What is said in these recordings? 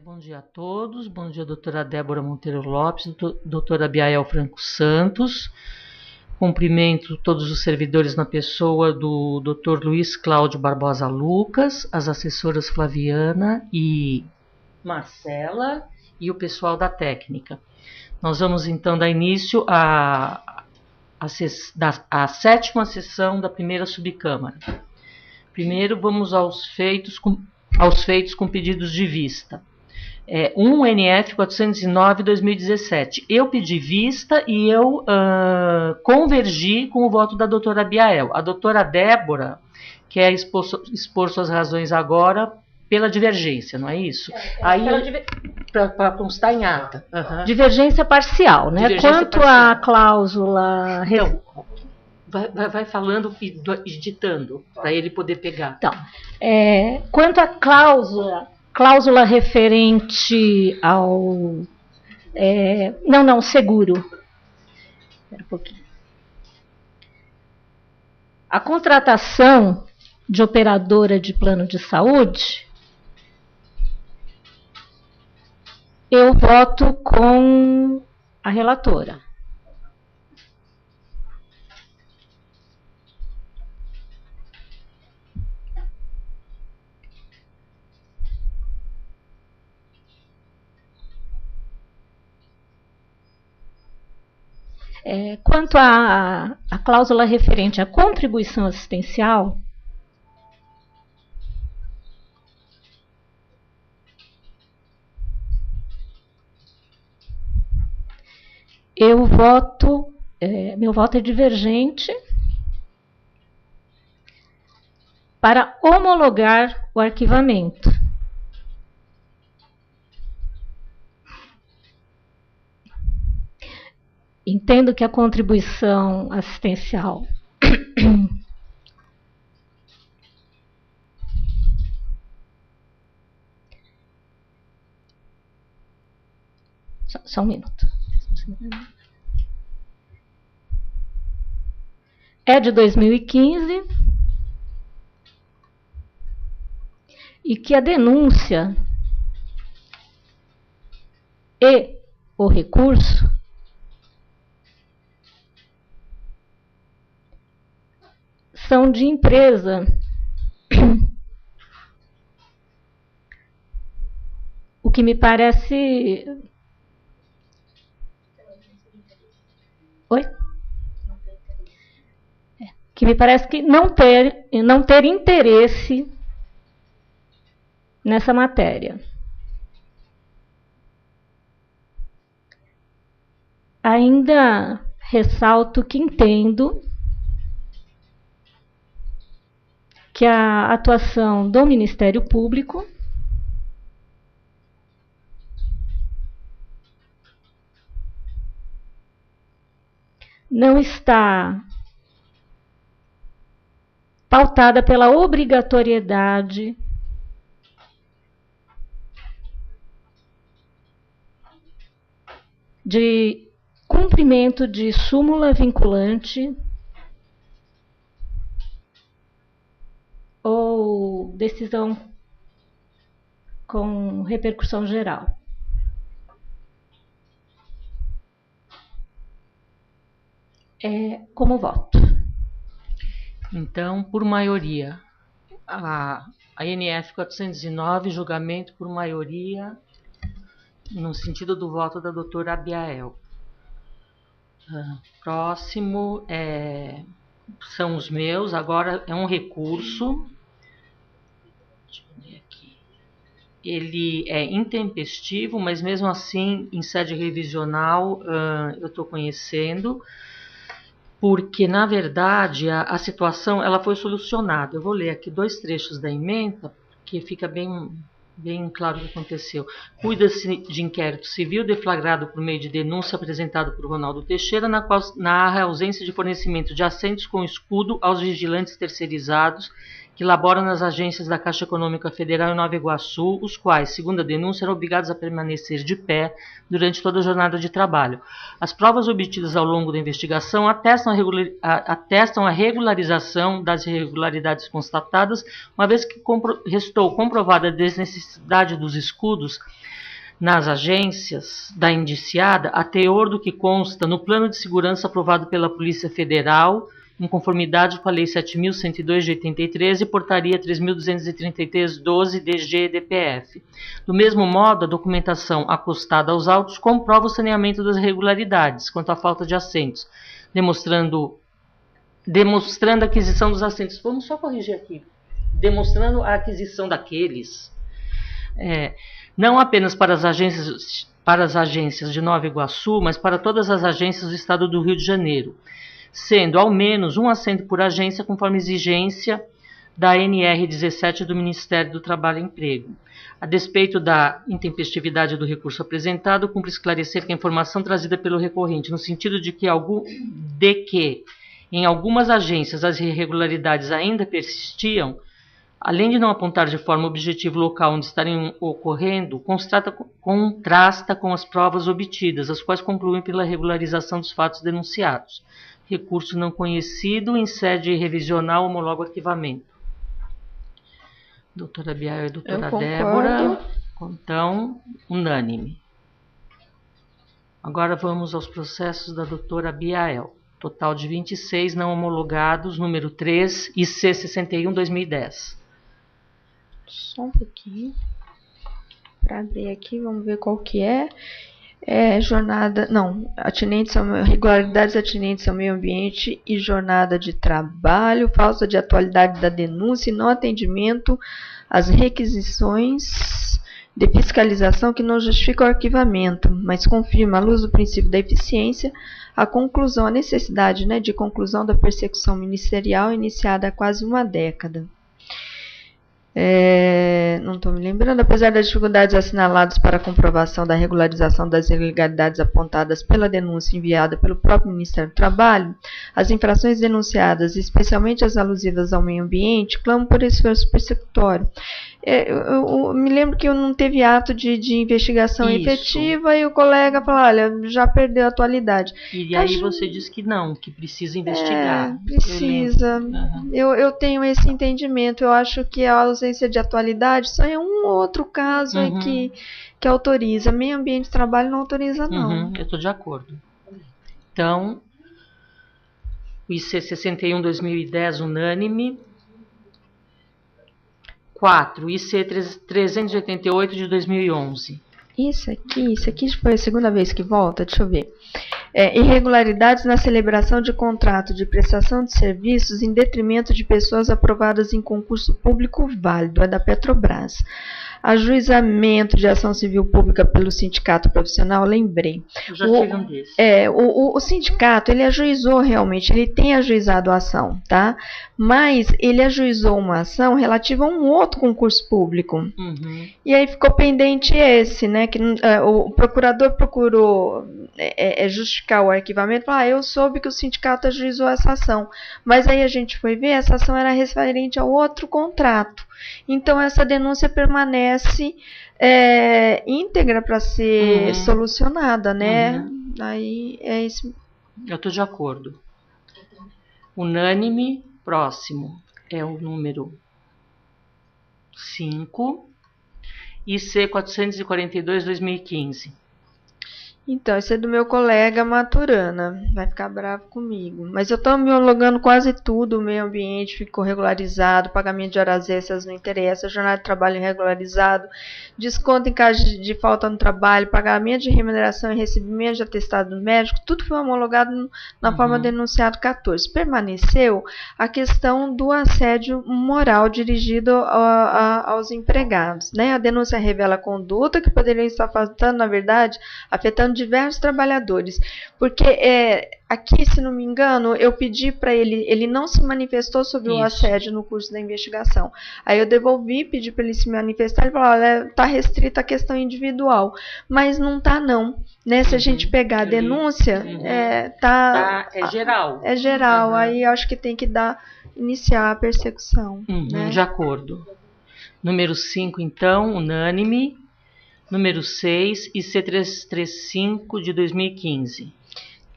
Bom dia a todos, bom dia doutora Débora Monteiro Lopes, doutora Abiael Franco Santos. Cumprimento todos os servidores na pessoa do doutor Luiz Cláudio Barbosa Lucas, as assessoras Flaviana e Marcela e o pessoal da técnica. Nós vamos então dar início à sétima sessão da primeira subcâmara. Primeiro vamos aos feitos com pedidos de vista. 1 NF 409/2017. Eu pedi vista e eu convergi com o voto da doutora Abiael. A doutora Débora quer expor suas razões agora pela divergência, não é isso? Para constar em ata. Uhum. Divergência parcial, né? Divergência Quanto parcial. à cláusula... Então, vai falando e digitando, para ele poder pegar. Então, quanto à cláusula referente ao... seguro. Espera um pouquinho. A contratação de operadora de plano de saúde, eu voto com a relatora. Quanto à cláusula referente à contribuição assistencial, eu voto, meu voto é divergente para homologar o arquivamento. Entendo que a contribuição assistencial só um minuto. É de 2015 e que a denúncia e o recurso são de empresa, o que me parece... Oi? Que me parece que não ter interesse nessa matéria. Ainda ressalto que entendo que a atuação do Ministério Público não está pautada pela obrigatoriedade de cumprimento de súmula vinculante ou decisão com repercussão geral. Como voto. Então, por maioria, a NF 409, julgamento por maioria, no sentido do voto da doutora Abiael. Próximo são os meus, agora é um recurso. Deixa eu ver aqui. Ele é intempestivo, mas mesmo assim, em sede revisional, eu estou conhecendo, porque, na verdade, a situação ela foi solucionada. Eu vou ler aqui 2 trechos da ementa, que fica bem claro o que aconteceu. Cuida-se de inquérito civil deflagrado por meio de denúncia apresentado por Ronaldo Teixeira, na qual narra a ausência de fornecimento de assentos com escudo aos vigilantes terceirizados que laboram nas agências da Caixa Econômica Federal em Nova Iguaçu, os quais, segundo a denúncia, eram obrigados a permanecer de pé durante toda a jornada de trabalho. As provas obtidas ao longo da investigação atestam a regularização das irregularidades constatadas, uma vez que restou comprovada a desnecessidade dos escudos nas agências da indiciada, a teor do que consta no plano de segurança aprovado pela Polícia Federal, em conformidade com a Lei 7.102 de 83 e Portaria 3.233/12 DG-DPF. Do mesmo modo, a documentação acostada aos autos comprova o saneamento das irregularidades quanto à falta de assentos, demonstrando a aquisição dos assentos. Vamos só corrigir aqui. Demonstrando a aquisição daqueles. Não apenas para as agências de Nova Iguaçu, mas para todas as agências do Estado do Rio de Janeiro, sendo ao menos um assento por agência, conforme exigência da NR 17 do Ministério do Trabalho e Emprego. A despeito da intempestividade do recurso apresentado, cumpre esclarecer que a informação trazida pelo recorrente, no sentido de que em algumas agências as irregularidades ainda persistiam, além de não apontar de forma objetiva o local onde estariam ocorrendo, contrasta com as provas obtidas, as quais concluem pela regularização dos fatos denunciados. Recurso não conhecido, em sede revisional, homologa o arquivamento. Doutora Biael e doutora Débora, então, unânime. Agora vamos aos processos da doutora Biael. Total de 26 não homologados, número 3, IC 61/2010. Só um pouquinho. Para abrir aqui, vamos ver qual que é. Irregularidades atinentes ao meio ambiente e jornada de trabalho, falta de atualidade da denúncia e não atendimento às requisições de fiscalização que não justifica o arquivamento, mas confirma, à luz do princípio da eficiência, a necessidade de conclusão da persecução ministerial iniciada há quase uma década. Não estou me lembrando, apesar das dificuldades assinaladas para a comprovação da regularização das irregularidades apontadas pela denúncia enviada pelo próprio Ministério do Trabalho, as infrações denunciadas, especialmente as alusivas ao meio ambiente, clamam por esforço persecutório. Eu me lembro que não teve ato de investigação efetiva e o colega falou, olha, já perdeu a atualidade. E aí você diz que não, que precisa investigar. Precisa. Eu tenho esse entendimento. Eu acho que a ausência de atualidade só é um outro caso que autoriza. Meio ambiente de trabalho não autoriza, não. Eu estou de acordo. Então, o IC 61/2010, unânime. 4. IC 388 de 2011. Isso aqui foi a segunda vez que volta, deixa eu ver. Irregularidades na celebração de contrato de prestação de serviços em detrimento de pessoas aprovadas em concurso público válido, é da Petrobras. Ajuizamento de ação civil pública pelo sindicato profissional, lembrei. Eu já tive um desses. O sindicato, ele ajuizou realmente, ele tem ajuizado a ação, tá? Mas ele ajuizou uma ação relativa a um outro concurso público. E aí ficou pendente esse, né? Que o procurador procurou justificar o arquivamento, eu soube que o sindicato ajuizou essa ação. Mas aí a gente foi ver, essa ação era referente ao outro contrato. Então, essa denúncia permanece íntegra para ser solucionada, né? Aí é isso. Eu estou de acordo. Unânime, próximo, é o número 5, IC 442/2015. Então, esse é do meu colega Maturana, vai ficar bravo comigo. Mas eu estou me homologando quase tudo, o meio ambiente ficou regularizado, pagamento de horas extras não interessa, jornada de trabalho regularizado, desconto em caso de falta no trabalho, pagamento de remuneração e recebimento de atestado médico, tudo foi homologado na forma denunciado 14. Permaneceu a questão do assédio moral dirigido aos empregados, né? A denúncia revela conduta que poderia estar afetando, na verdade, afetando diversos trabalhadores, porque aqui, se não me engano, eu pedi para ele não se manifestou sobre o assédio no curso da investigação. Aí eu devolvi, pedi para ele se manifestar, ele falou, olha, está restrita a questão individual, mas não está não, né? Se a gente pegar a denúncia, é geral. É geral, aí acho que tem que dar iniciar a persecução. Né? De acordo. Número 5, então, unânime. Número 6, IC335 de 2015.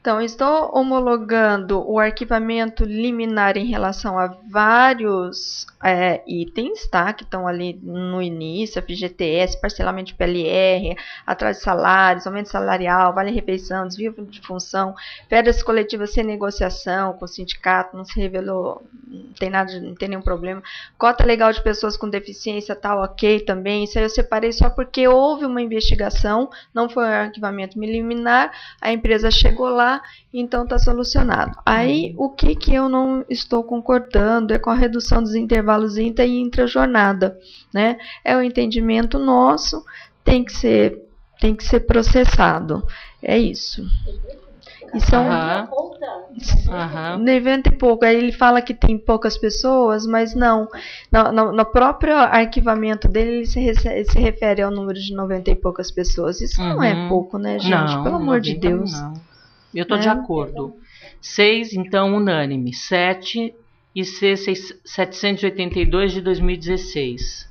Então, estou homologando o arquivamento liminar em relação a vários itens, tá? Que estão ali no início, FGTS, parcelamento de PLR, atraso de salários, aumento salarial, vale-refeição, desvio de função, férias coletivas sem negociação com o sindicato, não se revelou, não tem nenhum problema. Cota legal de pessoas com deficiência, tá ok também. Isso aí eu separei só porque houve uma investigação, não foi um arquivamento liminar, a empresa chegou lá, então está solucionado. Aí, o que eu não estou concordando é com a redução dos intervalos intra e intrajornada, né? É o entendimento nosso, tem que ser processado. É isso. E são 90 e pouco. Aí ele fala que tem poucas pessoas, mas não. No próprio arquivamento dele, ele se refere ao número de 90 e poucas pessoas. Isso não é pouco, né, gente? Não, pelo amor de Deus. Não. Eu estou de acordo. 6, então, unânime. 7, IC 782 de 2016.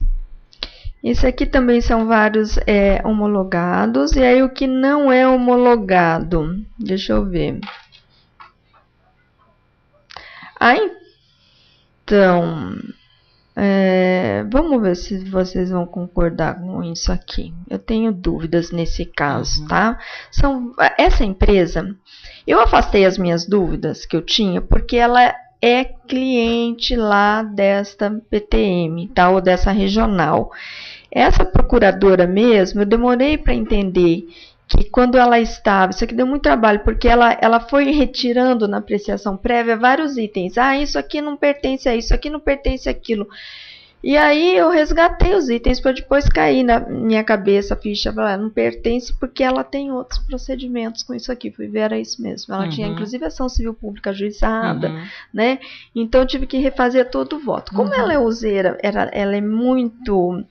Esse aqui também são vários homologados. E aí, o que não é homologado? Deixa eu ver. Então, vamos ver se vocês vão concordar com isso aqui. Eu tenho dúvidas nesse caso, tá? Essa empresa, eu afastei as minhas dúvidas que eu tinha, porque ela é cliente lá desta PTM, tá? Ou dessa regional. Essa procuradora mesmo, eu demorei para entender que quando ela estava, isso aqui deu muito trabalho, porque ela foi retirando na apreciação prévia vários itens. Isso aqui não pertence a isso aqui não pertence àquilo. E aí eu resgatei os itens para depois cair na minha cabeça a ficha, não pertence porque ela tem outros procedimentos com isso aqui. Fui ver, era isso mesmo. Ela tinha inclusive ação civil pública ajuizada, né? Então eu tive que refazer todo o voto. Como ela é useira, ela é muito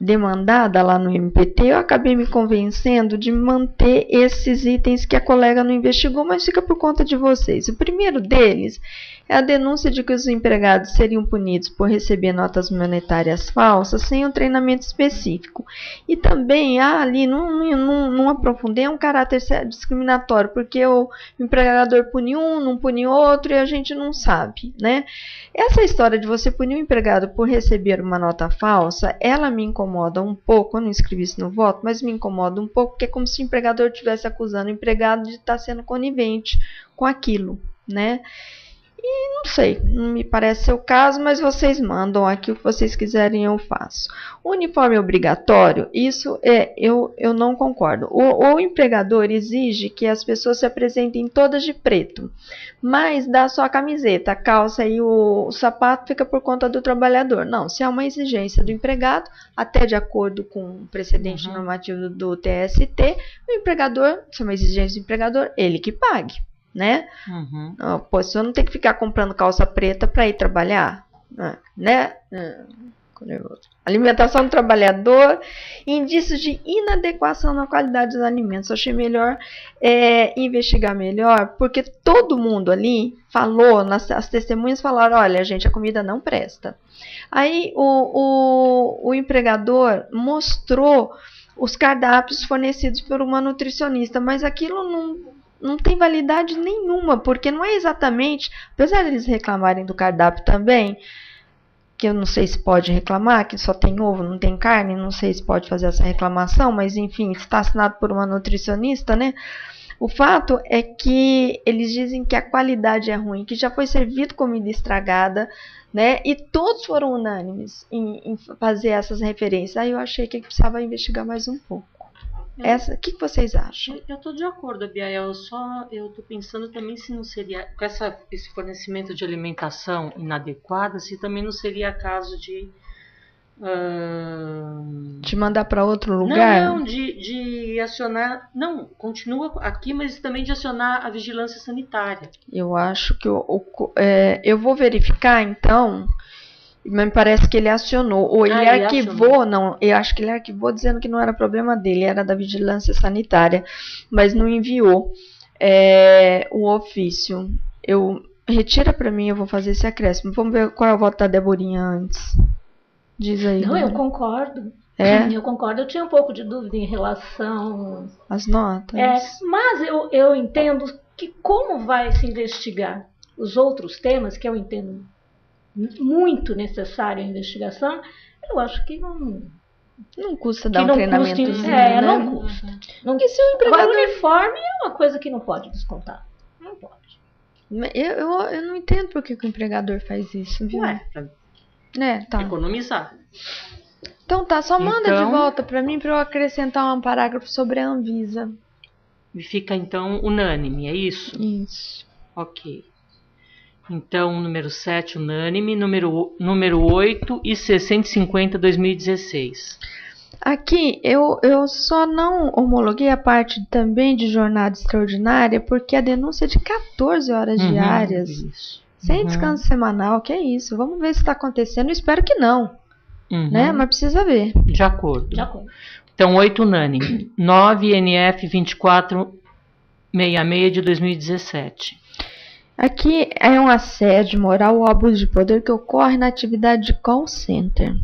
demandada lá no MPT, eu acabei me convencendo de manter esses itens que a colega não investigou, mas fica por conta de vocês. O primeiro deles é a denúncia de que os empregados seriam punidos por receber notas monetárias falsas sem um treinamento específico. E também ali, não aprofundei, um caráter discriminatório, porque o empregador pune um, não pune outro, e a gente não sabe, né? Essa história de você punir o empregado por receber uma nota falsa, ela me incomoda um pouco. Eu não escrevi isso no voto, mas me incomoda um pouco, porque é como se o empregador estivesse acusando o empregado de estar sendo conivente com aquilo, né? E não sei, não me parece ser o caso, mas vocês mandam aqui o que vocês quiserem, eu faço. O uniforme obrigatório, isso eu não concordo. O empregador exige que as pessoas se apresentem todas de preto, mas dá só a camiseta, a calça e o sapato fica por conta do trabalhador. Não, se é uma exigência do empregado, até de acordo com o precedente normativo do TST, o empregador, se é uma exigência do empregador, ele que pague. Né? Pô, se eu não tem que ficar comprando calça preta para ir trabalhar, né? Alimentação do trabalhador, indícios de inadequação na qualidade dos alimentos. Eu achei melhor investigar melhor, porque todo mundo ali falou, as testemunhas falaram, olha, gente, a comida não presta. Aí o empregador mostrou os cardápios fornecidos por uma nutricionista, mas aquilo não tem validade nenhuma, porque não é exatamente, apesar de eles reclamarem do cardápio também, que eu não sei se pode reclamar, que só tem ovo, não tem carne, não sei se pode fazer essa reclamação, mas enfim, está assinado por uma nutricionista, né? O fato é que eles dizem que a qualidade é ruim, que já foi servido comida estragada, né? E todos foram unânimes em fazer essas referências. Aí eu achei que precisava investigar mais um pouco. O que vocês acham? Eu estou de acordo, Abiael. Eu estou pensando também se não seria, com esse fornecimento de alimentação inadequada, se também não seria caso de mandar para outro lugar? Não, de acionar. Não, continua aqui, mas também de acionar a vigilância sanitária. Eu acho que eu vou verificar então. Mas me parece que ele acionou, ou ele arquivou, não, eu acho que ele arquivou dizendo que não era problema dele, era da vigilância sanitária, mas não enviou o ofício. Retira pra mim, eu vou fazer esse acréscimo. Vamos ver qual é o voto da Deborinha antes. Diz aí. Não, eu Débora. concordo. É? Eu concordo. Eu tinha um pouco de dúvida em relação... As notas? Mas eu entendo que como vai se investigar os outros temas, que eu entendo muito necessário a investigação, eu acho que Não custa dar um treinamentozinho, né? Não custa. Porque se o Agora, empregador... o uniforme é uma coisa que não pode descontar. Não pode. Eu não entendo por que o empregador faz isso, viu? Pra Tá. economizar. Então tá, só manda Então- de volta pra mim pra eu acrescentar um parágrafo sobre a Anvisa. E fica, então, unânime, é isso? Isso. Ok. Então, número 7, unânime. Número 8, IC 150/2016. Aqui, eu só não homologuei a parte também de jornada extraordinária porque a denúncia é de 14 horas diárias, Isso. sem descanso semanal, que é isso. Vamos ver se está acontecendo. Eu espero que não, né? Mas precisa ver. De acordo. De acordo. Então, 8 unânime. 9, NF 2466 de 2017. Aqui é um assédio moral ou abuso de poder que ocorre na atividade de call center,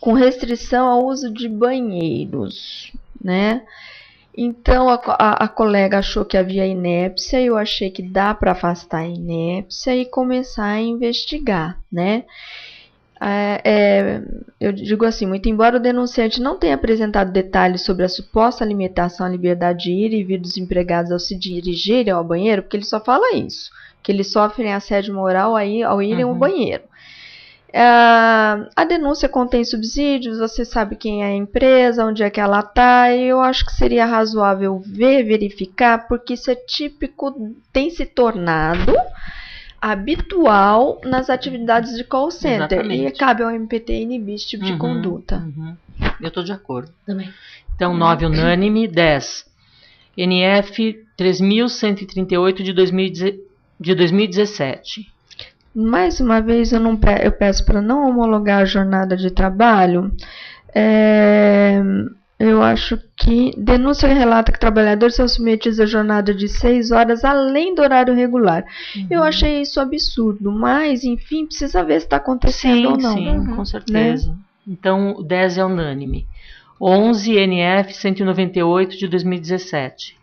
com restrição ao uso de banheiros, né? Então, a colega achou que havia inépcia, eu achei que dá para afastar a inépcia e começar a investigar, né? Eu digo assim, muito embora o denunciante não tenha apresentado detalhes sobre a suposta limitação à liberdade de ir e vir dos empregados ao se dirigirem ao banheiro, porque ele só fala isso, que eles sofrem assédio moral ao irem ao banheiro. A denúncia contém subsídios, você sabe quem é a empresa, onde é que ela está, e eu acho que seria razoável verificar, porque isso é típico, tem se tornado habitual nas atividades de call center. Exatamente. E cabe ao MPT inibir esse tipo de conduta. Eu estou de acordo. Também. Então, 9 unânime. 10. NF 3138 de 2017. Mais uma vez, eu peço para não homologar a jornada de trabalho. Eu acho que denúncia relata que trabalhadores são submetidos a jornada de 6 horas além do horário regular. Eu achei isso absurdo, mas, enfim, precisa ver se está acontecendo ou não. Sim, com certeza. Então, o 10 é unânime. 11, NF 198 de 2017.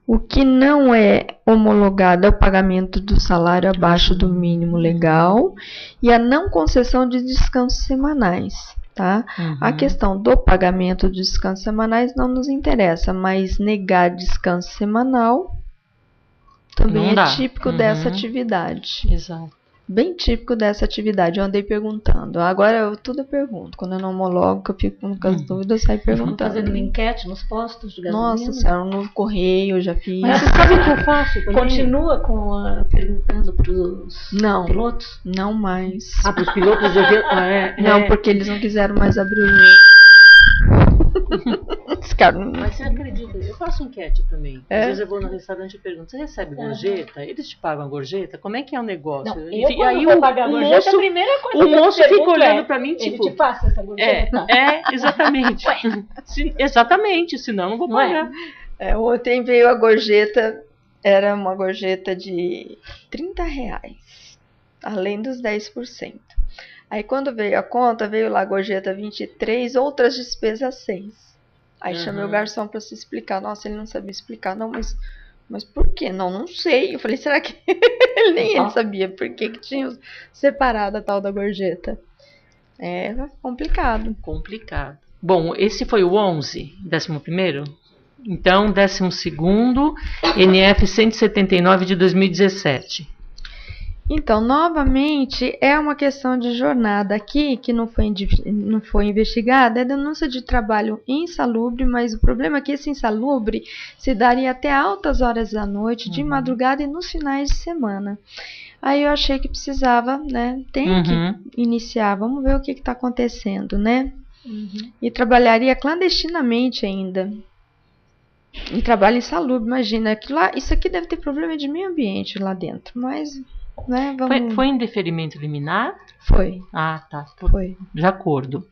O que não é homologado é o pagamento do salário abaixo do mínimo legal e a não concessão de descansos semanais. Tá? A questão do pagamento de descansos semanais não nos interessa, mas negar descanso semanal também é típico dessa atividade. Exato. Bem típico dessa atividade, eu andei perguntando. Agora eu tudo pergunto. Quando eu não homologo, que eu fico com as dúvidas, eu saio perguntando. Fazendo enquete nos postos de gasolina. Nossa senhora, no correio eu já fiz. Mas você sabe o que eu faço também? Continua perguntando para os pilotos? Não mais. Para os pilotos de avião? Não, porque eles não quiseram mais abrir o Mas você acredita, eu faço enquete também. Às vezes eu vou no restaurante e pergunto, você recebe gorjeta? Eles te pagam a gorjeta? Como é que é o negócio? Não, E aí o moço, a primeira coisa o moço fica olhando pra mim, ele tipo... te passa essa gorjeta? Exatamente. Exatamente, senão eu não vou pagar. Ontem veio a gorjeta, era uma gorjeta de R$30, além dos 10%. Aí quando veio a conta, veio lá a gorjeta 23, outras despesas 6. Aí chamei o garçom para se explicar. Nossa, ele não sabia explicar. Não, mas por quê? Não sei. Eu falei, será que nem ele sabia por que tinha separado a tal da gorjeta? É complicado. Complicado. Bom, esse foi o 11, 11º. Então, 12º, NF 179 de 2017. Então, novamente, é uma questão de jornada aqui, que não foi investigada, é denúncia de trabalho insalubre, mas o problema é que esse insalubre se daria até altas horas da noite, de madrugada e nos finais de semana. Aí eu achei que precisava, né, tem que iniciar, vamos ver o que está acontecendo, né? E trabalharia clandestinamente ainda. E trabalho insalubre, imagina, isso aqui deve ter problema de meio ambiente lá dentro, mas... Né, Foi em deferimento liminar? Foi. Ah, tá. Foi. De acordo.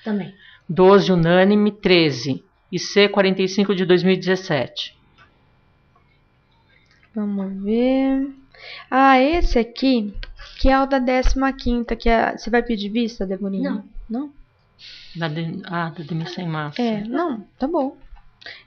Também. 12 unânime, 13. IC 45 de 2017. Vamos ver. Ah, esse aqui, que é o da 15ª, que é... Você vai pedir vista, Deborinha? Não? Da demissão em massa. Não, tá bom.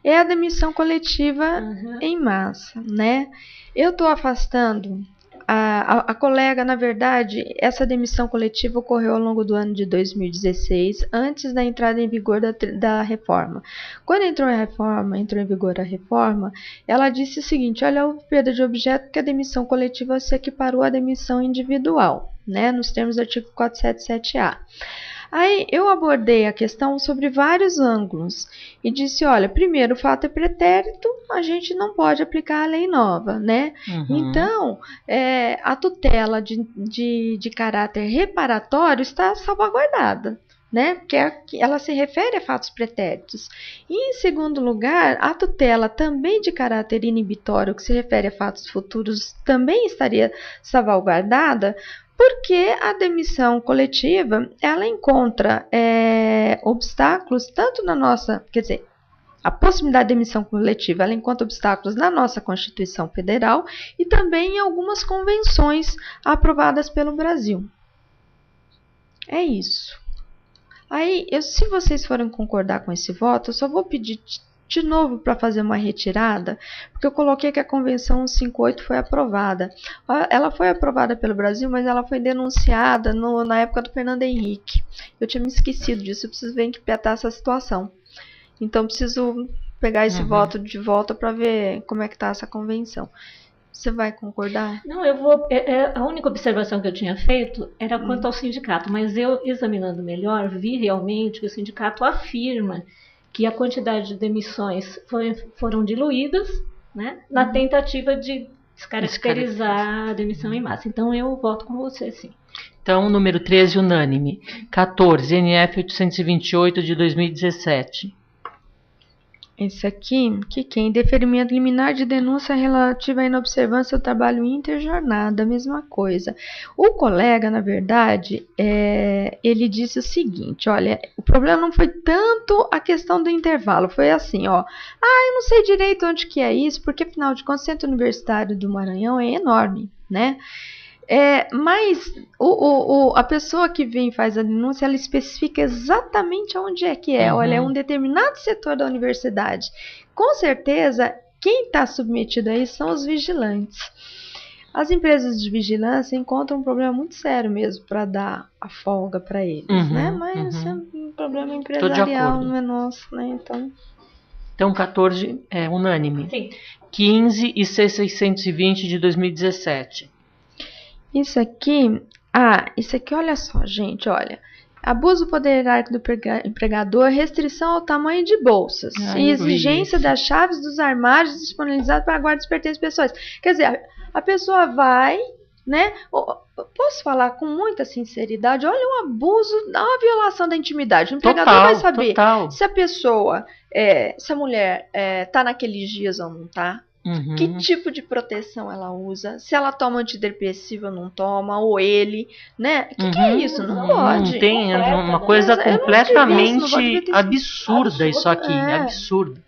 É a demissão coletiva em massa, né? Eu estou afastando a colega, na verdade, essa demissão coletiva ocorreu ao longo do ano de 2016, antes da entrada em vigor da reforma. Quando entrou em vigor a reforma, ela disse o seguinte: olha, houve perda de objeto que a demissão coletiva se equiparou à demissão individual, né? Nos termos do artigo 477-A. Aí eu abordei a questão sobre vários ângulos e disse, olha, primeiro, o fato é pretérito, a gente não pode aplicar a lei nova, né? Então, a tutela de caráter reparatório está salvaguardada, né? Porque ela se refere a fatos pretéritos. E, em segundo lugar, a tutela também de caráter inibitório, que se refere a fatos futuros, também estaria salvaguardada, porque a demissão coletiva, ela encontra obstáculos tanto na nossa, quer dizer, a possibilidade de demissão coletiva, ela encontra obstáculos na nossa Constituição Federal e também em algumas convenções aprovadas pelo Brasil. É isso. Aí, se vocês forem concordar com esse voto, eu só vou pedir de novo para fazer uma retirada, porque eu coloquei que a Convenção 158 foi aprovada. Ela foi aprovada pelo Brasil, mas ela foi denunciada na época do Fernando Henrique. Eu tinha me esquecido disso, eu preciso ver em que pé está essa situação. Então, preciso pegar esse voto de volta para ver como é que está essa convenção. Você vai concordar? Não, eu vou. A única observação que eu tinha feito era quanto ao sindicato, mas eu, examinando melhor, vi realmente que o sindicato afirma que a quantidade de demissões foram diluídas, né, na tentativa de descaracterizar a demissão em massa. Então, eu voto com você, sim. Então, número 13, unânime. 14, NF 828 de 2017. Esse aqui, que é indeferimento liminar de denúncia relativa à inobservância do trabalho interjornada, a mesma coisa. O colega, na verdade, ele disse o seguinte, olha, o problema não foi tanto a questão do intervalo, foi assim, ó, eu não sei direito onde que é isso, porque afinal de contas o Centro Universitário do Maranhão é enorme, né? Mas a pessoa que vem e faz a denúncia, ela especifica exatamente onde é que é. Olha, é um determinado setor da universidade. Com certeza, quem está submetido a isso são os vigilantes. As empresas de vigilância encontram um problema muito sério mesmo para dar a folga para eles, né? Mas é um problema empresarial, não é nosso, né? Então 14 é unânime. Sim. 15 e C620 de 2017. Isso aqui, olha só, gente, olha. Abuso do poder hierárquico do empregador, restrição ao tamanho de bolsas e exigência das chaves dos armários disponibilizados para a guarda dos pertences pessoais. Quer dizer, a pessoa vai, né? Posso falar com muita sinceridade, olha, um abuso, uma violação da intimidade. O empregador vai saber se a pessoa, se a mulher está naqueles dias ou não está. Que tipo de proteção ela usa, se ela toma antidepressivo ou não toma, ou ele, né? Que é isso? Não pode. Não tem, é uma coisa completamente absurda isso aqui, absurdo.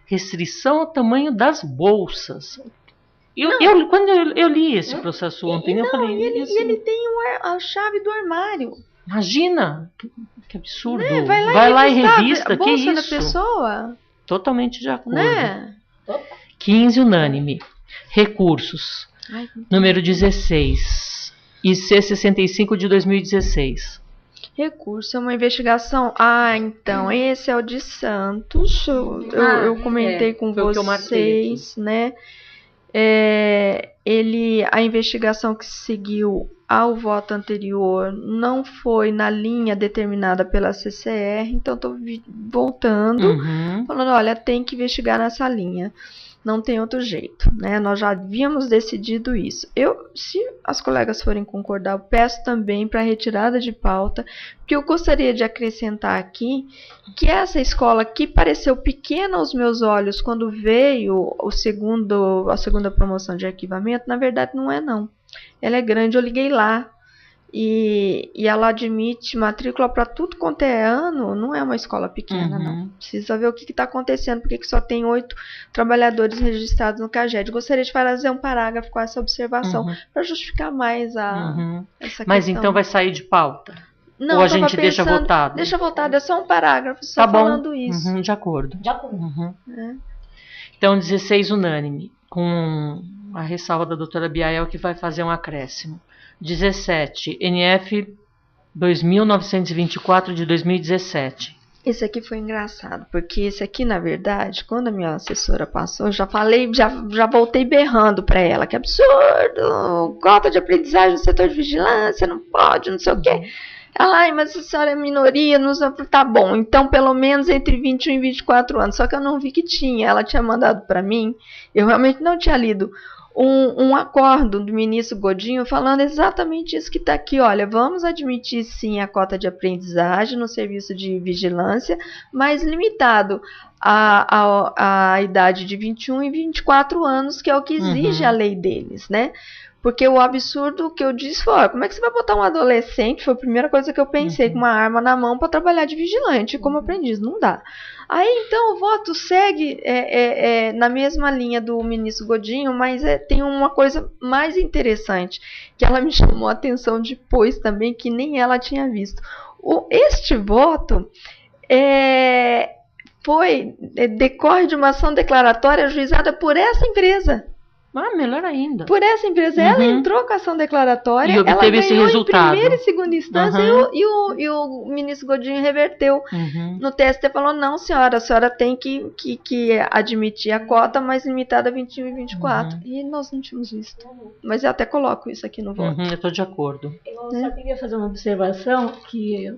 Restrição ao tamanho das bolsas. Quando eu li esse processo ontem, eu falei... ele tem a chave do armário. Imagina, que absurdo. Né? Vai lá e revista, que isso? Da pessoa. Totalmente de acordo. Né? 15, unânime. Recursos. Número 16. IC 65 de 2016. Recurso é uma investigação. Então, esse é o de Santos. Eu comentei com vocês, né? A investigação que seguiu ao voto anterior não foi na linha determinada pela CCR, então estou voltando, falando, olha, tem que investigar nessa linha. Não tem outro jeito, né? Nós já havíamos decidido isso. Se as colegas forem concordar, eu peço também para retirada de pauta, porque eu gostaria de acrescentar aqui que essa escola que pareceu pequena aos meus olhos quando veio a segunda promoção de arquivamento, na verdade não é não. Ela é grande, eu liguei lá. E ela admite matrícula para tudo quanto é ano, não é uma escola pequena, não. Precisa ver o que está acontecendo, porque que só tem 8 trabalhadores registrados no CAGED. Gostaria de fazer um parágrafo com essa observação, para justificar mais essa Mas questão. então vai sair de pauta? Não, ou a gente deixa votado? Deixa votado, é só um parágrafo, só falando isso. De acordo. De acordo. Então, 16 unânime, com a ressalva da doutora Biael, que vai fazer um acréscimo. 17, NF 2924 de 2017. Esse aqui foi engraçado, porque esse aqui, na verdade, quando a minha assessora passou, eu já falei, já voltei berrando para ela, que absurdo, cota de aprendizagem no setor de vigilância, não pode, não sei o quê. Ela, ai, mas a senhora é minoria, não sei, tá bom, então pelo menos entre 21 e 24 anos, só que eu não vi que tinha, ela tinha mandado para mim, eu realmente não tinha lido, um acordo do ministro Godinho falando exatamente isso que está aqui, olha, vamos admitir sim a cota de aprendizagem no serviço de vigilância, mas limitado à idade de 21 e 24 anos, que é o que exige a lei deles, né? Porque o absurdo que eu disse foi, como é que você vai botar um adolescente, foi a primeira coisa que eu pensei, com uma arma na mão para trabalhar de vigilante como aprendiz, não dá. Aí então o voto segue na mesma linha do ministro Godinho, mas tem uma coisa mais interessante, que ela me chamou a atenção depois também, que nem ela tinha visto. Este voto decorre de uma ação declaratória ajuizada por essa empresa. Ah, melhor ainda. Por essa empresa, ela entrou com a ação declaratória, e obteve ela ganhou esse resultado. Em primeira e segunda instância e o ministro Godinho reverteu. No TST falou, não senhora, a senhora tem que admitir a cota, mas limitada a 21 e 24. E nós não tínhamos visto. Mas eu até coloco isso aqui no voto. Eu estou de acordo. Eu só queria fazer uma observação que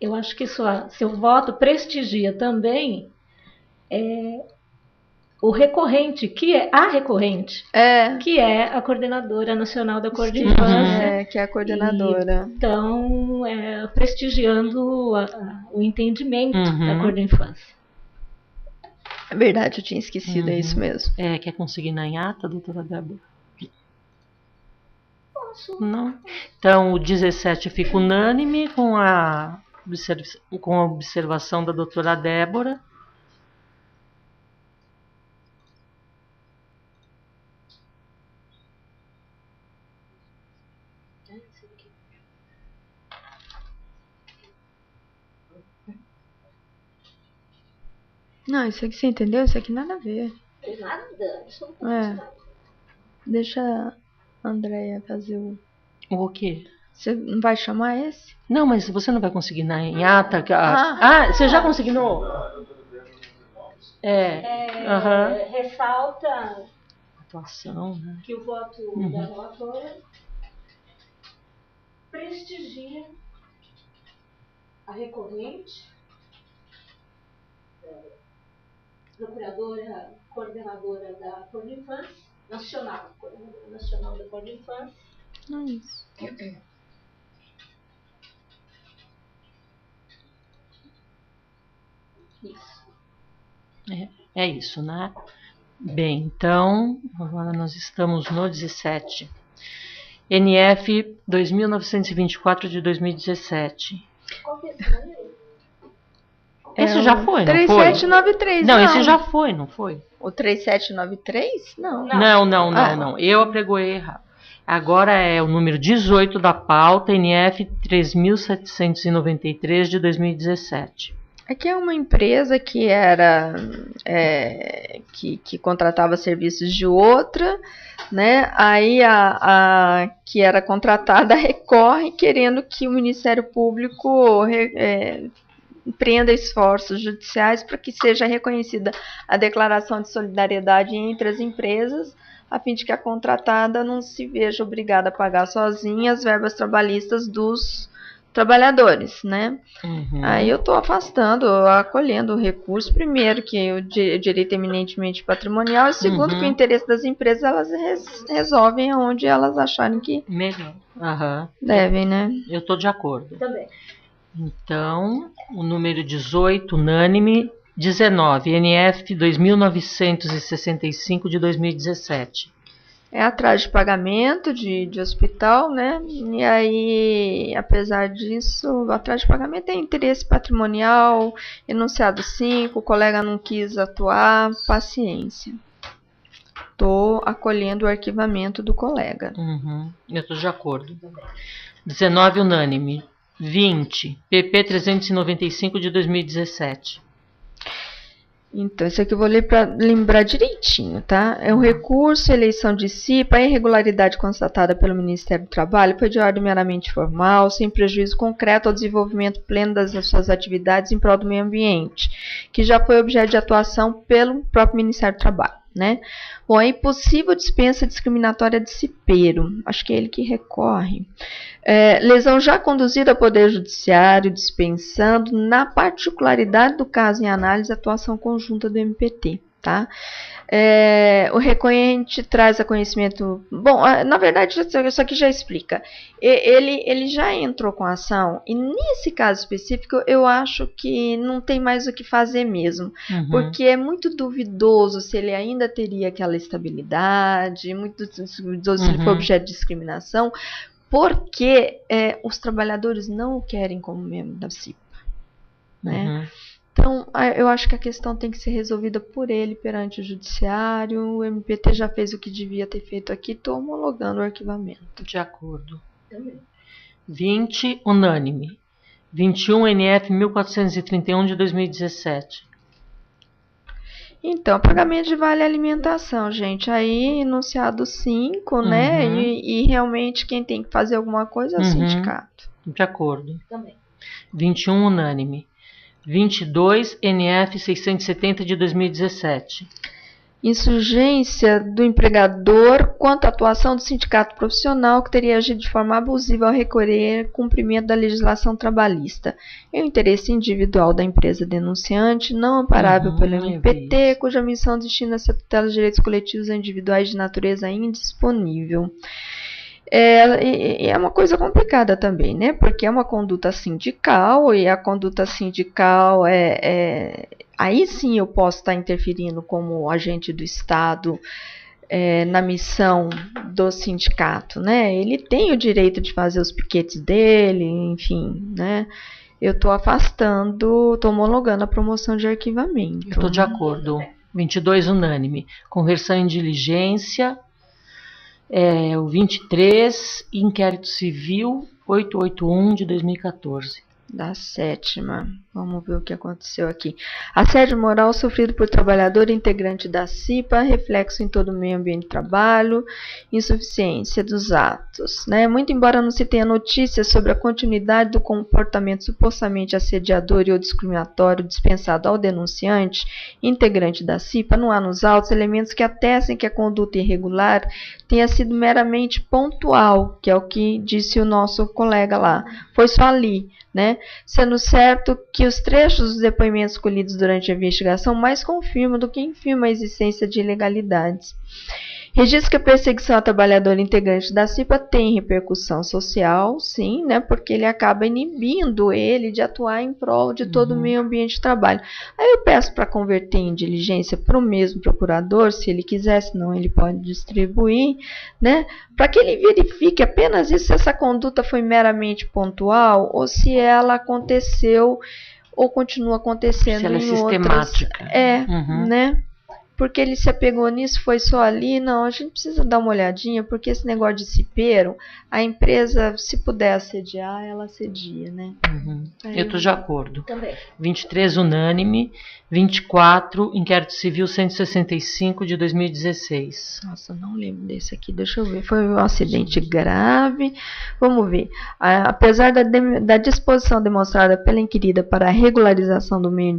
eu acho que seu voto prestigia também o recorrente, que é a recorrente, que é a coordenadora nacional da Cor de Infância. Que é a coordenadora. Então, prestigiando o entendimento da Cor de Infância. É verdade, eu tinha esquecido, é isso mesmo. Quer conseguir na ata, doutora Débora? Posso. Não. Então, o 17 fica unânime com a observação da doutora Débora. Não, isso aqui você entendeu? Isso aqui nada a ver. Nada? Isso não Deixa a Andréia fazer o quê? Você não vai chamar esse? Não, mas você não vai conseguir em ata. Você já conseguiu? Ressalta atuação, né? Que o voto da relatora prestigia a recorrente, procuradora, coordenadora da Cor de Infância, coordenadora nacional da Cor de Infância. Não é isso. Isso. É isso, né? Bem, então, agora nós estamos no 17. NF 2924 de 2017. Qual que é esse número? Esse já foi, não 3793, foi? Não, esse já foi, não foi? O 3793? Não. Não. Eu apregoei errado. Agora é o número 18 da pauta, NF 3793 de 2017. Aqui é uma empresa que era que contratava serviços de outra, né? Aí a que era contratada recorre querendo que o Ministério Público empreenda esforços judiciais para que seja reconhecida a declaração de solidariedade entre as empresas, a fim de que a contratada não se veja obrigada a pagar sozinha as verbas trabalhistas dos trabalhadores, né? Aí eu estou acolhendo o recurso, primeiro que o direito é eminentemente patrimonial, e segundo que o interesse das empresas, elas resolvem onde elas acharem que melhor devem, né? Eu estou de acordo. Também. Então, o número 18, unânime. 19, NF 2965 de 2017. É atraso de pagamento de hospital, né? E aí, apesar disso, o atraso de pagamento é interesse patrimonial, enunciado 5, o colega não quis atuar, paciência. Estou acolhendo o arquivamento do colega. Eu estou de acordo. 19, unânime. 20, PP 395 de 2017. Então, isso aqui eu vou ler para lembrar direitinho, tá? É um recurso, eleição de CIPA, a irregularidade constatada pelo Ministério do Trabalho foi de ordem meramente formal, sem prejuízo concreto ao desenvolvimento pleno das suas atividades em prol do meio ambiente, que já foi objeto de atuação pelo próprio Ministério do Trabalho, né? Bom, a impossível dispensa discriminatória de cipeiro, acho que é ele que recorre. Lesão já conduzida ao Poder Judiciário, dispensando, na particularidade do caso em análise, a atuação conjunta do MPT. Tá? O recorrente traz a conhecimento... Bom, na verdade, isso aqui já explica. Ele já entrou com a ação, e nesse caso específico, eu acho que não tem mais o que fazer mesmo, porque é muito duvidoso se ele ainda teria aquela estabilidade, muito duvidoso se ele for objeto de discriminação, porque os trabalhadores não o querem como membro da CIPA. Né? Então, eu acho que a questão tem que ser resolvida por ele perante o judiciário. O MPT já fez o que devia ter feito aqui, estou homologando o arquivamento. De acordo. 20, unânime. 21, NF 1431 de 2017. Então, pagamento de vale alimentação, gente. Aí, enunciado 5, né? E realmente quem tem que fazer alguma coisa é o sindicato. De acordo. Também. 21, unânime. 22, NF 670 de 2017. Insurgência do empregador quanto à atuação do sindicato profissional que teria agido de forma abusiva ao requerer cumprimento da legislação trabalhista. É o interesse individual da empresa denunciante, não amparável pelo MPT, cuja missão destina-se a tutela dos direitos coletivos e individuais de natureza indisponível. É uma coisa complicada também, né? Porque é uma conduta sindical, e a conduta sindical aí sim eu posso estar interferindo como agente do Estado na missão do sindicato, né? Ele tem o direito de fazer os piquetes dele, enfim, né? Eu estou afastando, estou homologando a promoção de arquivamento. Estou de acordo. 22, unânime. Conversão em diligência. O 23, inquérito civil 881 de 2014. Da 7ª. Vamos ver o que aconteceu aqui. Assédio moral sofrido por trabalhador integrante da CIPA, reflexo em todo o meio ambiente de trabalho, insuficiência dos atos. Né? Muito embora não se tenha notícias sobre a continuidade do comportamento supostamente assediador e ou discriminatório dispensado ao denunciante, integrante da CIPA, não há nos autos elementos que atestem que a conduta irregular tenha sido meramente pontual, que é o que disse o nosso colega lá. Foi só ali. Né? Sendo certo que os trechos dos depoimentos colhidos durante a investigação mais confirmam do que infirmam a existência de ilegalidades. Registro que a perseguição a trabalhador integrante da CIPA tem repercussão social, sim, né, porque ele acaba inibindo ele de atuar em prol de todo o meio ambiente de trabalho. Aí eu peço para converter em diligência para o mesmo procurador, se ele quiser, senão ele pode distribuir, né, para que ele verifique apenas isso, se essa conduta foi meramente pontual ou se ela aconteceu ou continua acontecendo se ela em é sistemática. Outras. Né? Porque ele se apegou nisso, foi só ali. Não, a gente precisa dar uma olhadinha, porque esse negócio de cipeiro, a empresa, se puder assediar, ela assedia, né? Eu estou de acordo. Também. 23, unânime. 24, inquérito civil 165 de 2016. Nossa, não lembro desse aqui, deixa eu ver. Foi um acidente grave. Vamos ver. Apesar da disposição demonstrada pela inquirida para a regularização do meio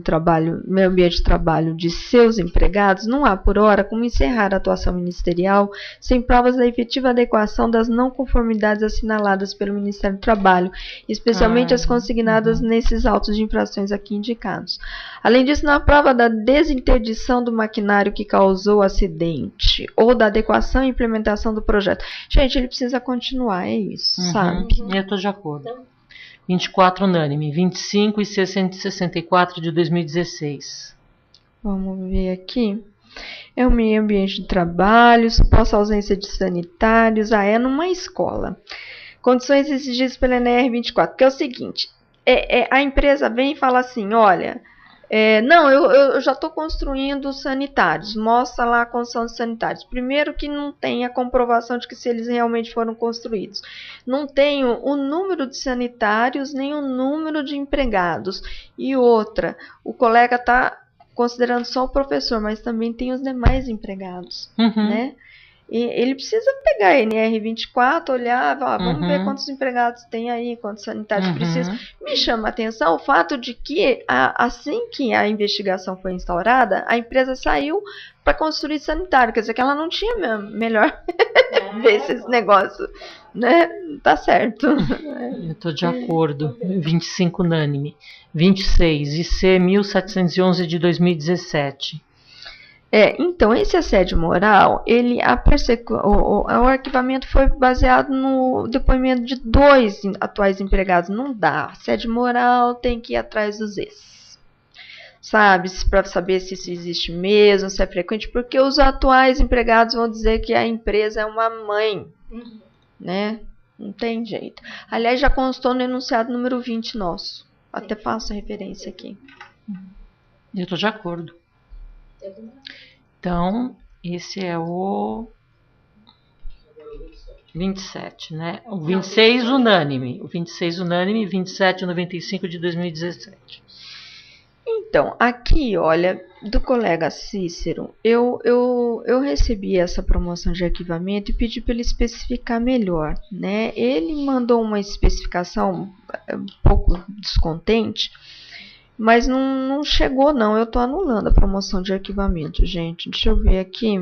ambiente de trabalho de seus empregados, não há, por hora, como encerrar a atuação ministerial sem provas da efetiva adequação das não conformidades assinaladas pelo Ministério do Trabalho, especialmente as consignadas nesses autos de infrações aqui indicados. Além disso, não há prova da desinterdição do maquinário que causou o acidente ou da adequação e implementação do projeto. Gente, ele precisa continuar, é isso, sabe? Eu estou de acordo. 24, unânime. 25 e 664 de 2016. Vamos ver aqui. É o meio ambiente de trabalho, suposta ausência de sanitários, numa escola. Condições exigidas pela NR24, que é o seguinte, a empresa vem e fala assim, olha, não, eu já estou construindo sanitários, mostra lá a construção de sanitários. Primeiro que não tem a comprovação de que se eles realmente foram construídos. Não tem o número de sanitários, nem o número de empregados. E outra, o colega está considerando só o professor, mas também tem os demais empregados, né? E ele precisa pegar a NR24, olhar, falar, vamos ver quantos empregados tem aí, quantos sanitários precisam. Me chama a atenção o fato de que, assim que a investigação foi instaurada, a empresa saiu para construir sanitário, quer dizer que ela não tinha melhor ver esses negócios, né? Tá certo. Eu estou de acordo. 25 unânime. 26, IC 1711 de 2017. Então, esse assédio moral, o arquivamento foi baseado no depoimento de 2 atuais empregados. Não dá. Assédio moral tem que ir atrás dos ex. Sabe? Para saber se isso existe mesmo, se é frequente, porque os atuais empregados vão dizer que a empresa é uma mãe. Né? Não tem jeito. Aliás, já constou no enunciado número 20 nosso. Até passo a referência aqui. Eu estou de acordo. Então, esse é o 27, né? O 26 unânime. O 26 unânime, 2795 de 2017. Então, aqui, olha, do colega Cícero, eu recebi essa promoção de arquivamento e pedi para ele especificar melhor, né? Ele mandou uma especificação um pouco descontente, mas não chegou, não. Eu estou anulando a promoção de arquivamento, gente. Deixa eu ver aqui.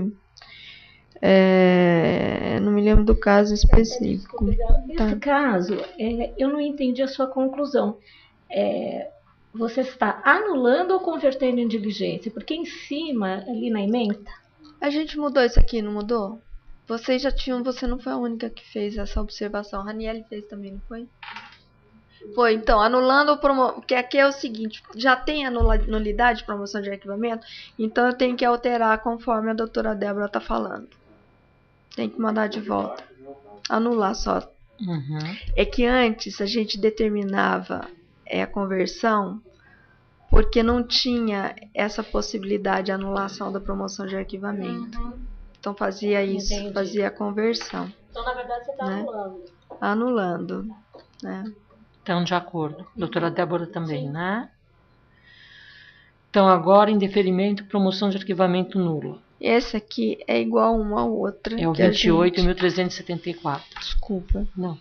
Não me lembro do caso específico. Nesse caso, eu não entendi a sua conclusão. Você está anulando ou convertendo em diligência? Porque em cima, ali na ementa... A gente mudou isso aqui, não mudou? Vocês já tinham... Você não foi a única que fez essa observação. A Raniele fez também, não foi? Foi, então, anulando o porque aqui é o seguinte, já tem a nulidade de promoção de arquivamento, então eu tenho que alterar conforme a doutora Débora está falando. Tem que mandar de volta. Anular só. É que antes a gente determinava a conversão porque não tinha essa possibilidade de anulação da promoção de arquivamento. Então fazia isso, entendi. Fazia a conversão. Então, na verdade, você está anulando. Anulando, né? Então, de acordo. Doutora Débora também, sim, né? Então, agora, indeferimento, promoção de arquivamento nula. Esse aqui é igual a uma outra. É o 28.374. Desculpa. Não.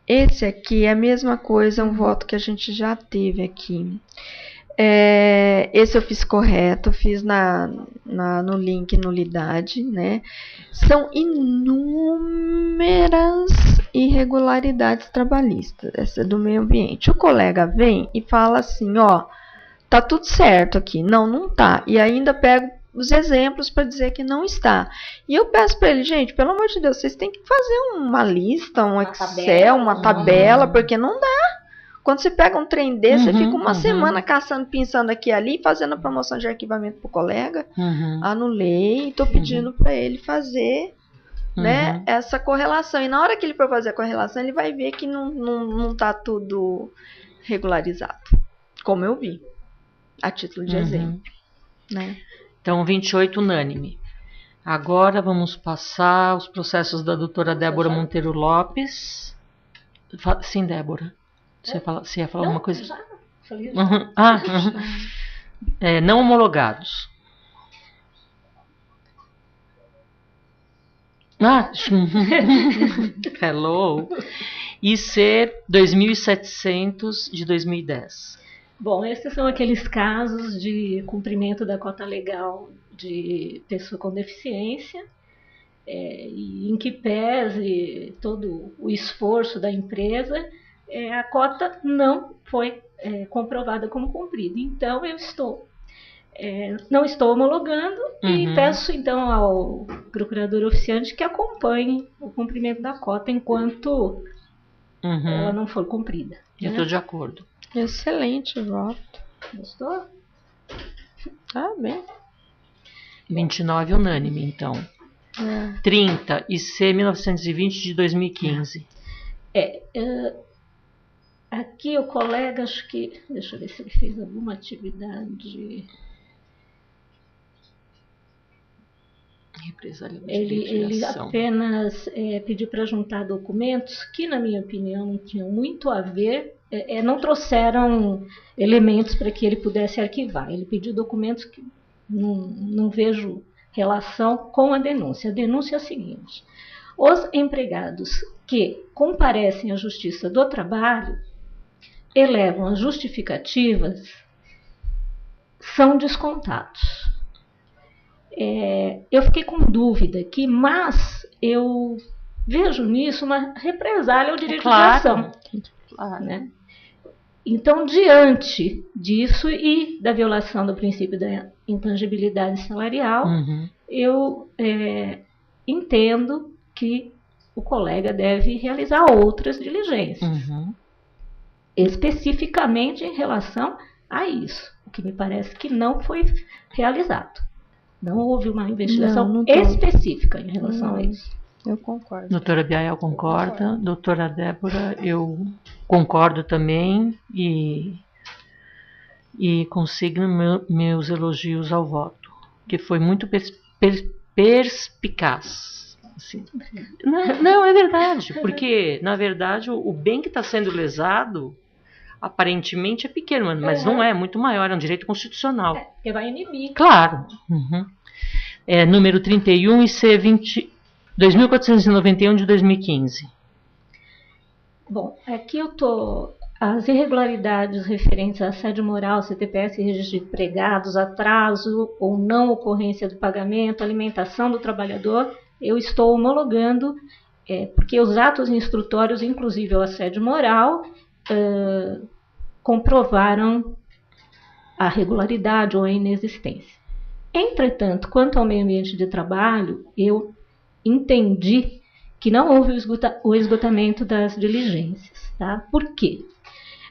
Esse aqui é a mesma coisa, um voto que a gente já teve aqui. Esse eu fiz correto, fiz no link nulidade, né? São inúmeras irregularidades trabalhistas, essa é do meio ambiente. O colega vem e fala assim, ó, tá tudo certo aqui. Não tá. E ainda pego os exemplos para dizer que não está. E eu peço para ele, gente, pelo amor de Deus, vocês têm que fazer uma lista, um Excel, uma tabela, porque não dá. Quando você pega um trem desse, você fica uma semana caçando, pensando aqui e ali, fazendo a promoção de arquivamento pro colega. Anulei, estou pedindo para ele fazer, né, essa correlação. E na hora que ele for fazer a correlação, ele vai ver que não tá tudo regularizado, como eu vi, a título de exemplo, né? Então, 28 unânime. Agora vamos passar os processos da doutora Débora Monteiro Lopes. Sim, Débora. Você ia falar alguma coisa? Já. Não homologados. Hello. IC 2700 de 2010. Bom, esses são aqueles casos de cumprimento da cota legal de pessoa com deficiência, e em que pese todo o esforço da empresa, a cota não foi comprovada como cumprida. Então, eu não estou homologando e peço, então, ao procurador oficiante que acompanhe o cumprimento da cota enquanto ela não for cumprida. Eu estou de acordo. Excelente voto. Gostou? Tá bem. 29 unânime, então. 30, IC 1920 de 2015. Aqui o colega, acho que... Deixa eu ver se ele fez alguma atividade... Ele apenas pediu para juntar documentos que, na minha opinião, não tinham muito a ver, não trouxeram elementos para que ele pudesse arquivar. Ele pediu documentos que não vejo relação com a denúncia. A denúncia é a seguinte: os empregados que comparecem à Justiça do Trabalho elevam as justificativas, são descontados. Eu fiquei com dúvida aqui, mas eu vejo nisso uma represália ao direito de ação. Claro. Né? Então, diante disso e da violação do princípio da intangibilidade salarial, eu entendo que o colega deve realizar outras diligências, especificamente em relação a isso, o que me parece que não foi realizado. Não houve uma investigação específica em relação a isso. Eu concordo. Doutora Biael concorda. Doutora Débora, eu concordo também e consigno meus elogios ao voto, que foi muito perspicaz. Assim. Não, é verdade, porque, na verdade, o bem que está sendo lesado aparentemente é pequeno, mas não é, muito maior, é um direito constitucional. Porque vai inibir. Claro. Número 31 e C 2491 de 2015. Bom, aqui eu estou... As irregularidades referentes a assédio moral, CTPS, registro de empregados, atraso ou não ocorrência do pagamento, alimentação do trabalhador, eu estou homologando, porque os atos instrutórios, inclusive o assédio moral, comprovaram a regularidade ou a inexistência. Entretanto, quanto ao meio ambiente de trabalho, eu entendi que não houve o esgotamento das diligências. Tá? Por quê?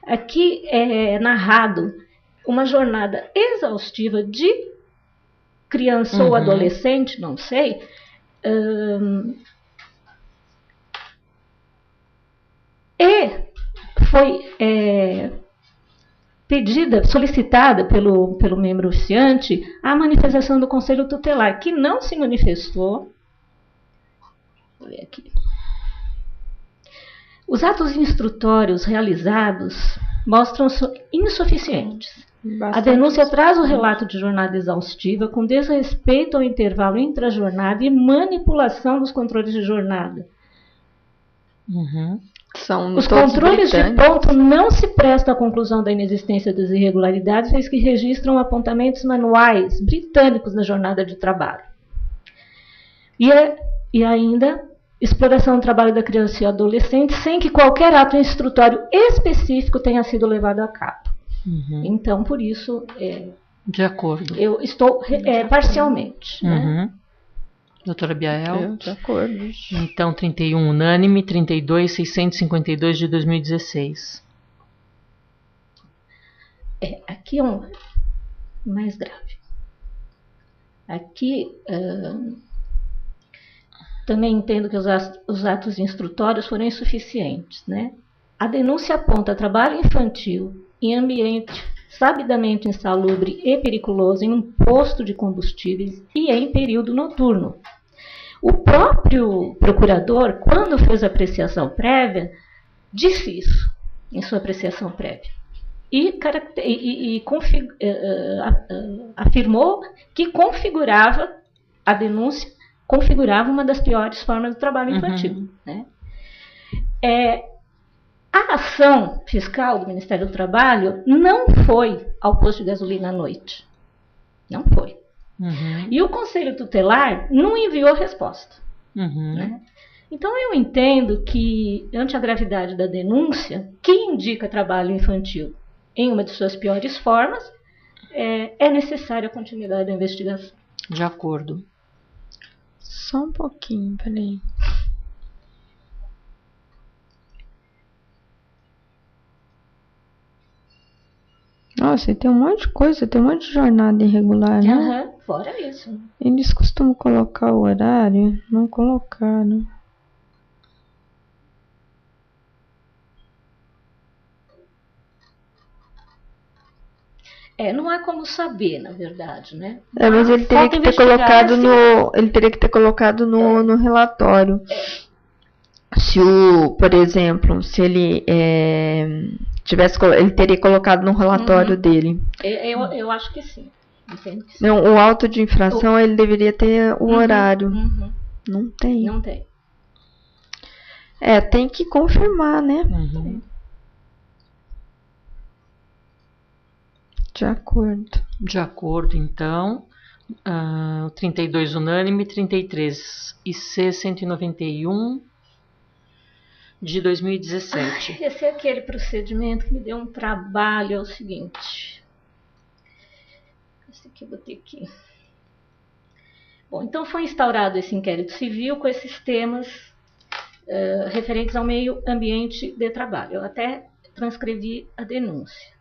Aqui é narrado uma jornada exaustiva de criança ou adolescente, não sei, e foi solicitada pelo membro oficiante a manifestação do Conselho Tutelar, que não se manifestou. Vou ver aqui. Os atos instrutórios realizados mostram insuficientes. A denúncia traz o relato de jornada exaustiva com desrespeito ao intervalo intra-jornada e manipulação dos controles de jornada. Os controles de ponto não se prestam à conclusão da inexistência das irregularidades, pois que registram apontamentos manuais britânicos na jornada de trabalho. E ainda, exploração do trabalho da criança e adolescente sem que qualquer ato instrutório específico tenha sido levado a cabo. Então, por isso, de acordo. Eu estou parcialmente. Né? Doutora Biael? De acordo. Então, 31 unânime, 32, 652 de 2016. Aqui é um mais grave. Aqui, também entendo que os atos instrutórios foram insuficientes. Né? A denúncia aponta trabalho infantil em ambiente sabidamente insalubre e periculoso em um posto de combustíveis e em período noturno. O próprio procurador, quando fez a apreciação prévia, disse isso em sua apreciação prévia. E afirmou que configurava a denúncia, configurava uma das piores formas de trabalho infantil. Né? A ação fiscal do Ministério do Trabalho não foi ao posto de gasolina à noite. Não foi. E o Conselho Tutelar não enviou resposta. Né? Então, eu entendo que, ante a gravidade da denúncia, que indica trabalho infantil em uma de suas piores formas, é necessária a continuidade da investigação. De acordo. Só um pouquinho, peraí. Nossa, e tem um monte de coisa, tem um monte de jornada irregular, né? Aham, fora isso. Eles costumam colocar o horário? Não colocaram. Não há como saber, na verdade, né? Mas ele teria que ter colocado no relatório. Se por exemplo, se ele ele teria colocado no relatório dele. Eu acho que sim. Entendo que sim. Não, o auto de infração ele deveria ter o horário. Não tem. Não tem. Tem que confirmar, né? De acordo. De acordo, então. 32 unânime, 33 IC 191 de 2017. Esse é aquele procedimento que me deu um trabalho, é o seguinte. Esse aqui eu botei aqui. Bom, então foi instaurado esse inquérito civil com esses temas referentes ao meio ambiente de trabalho. Eu até transcrevi a denúncia.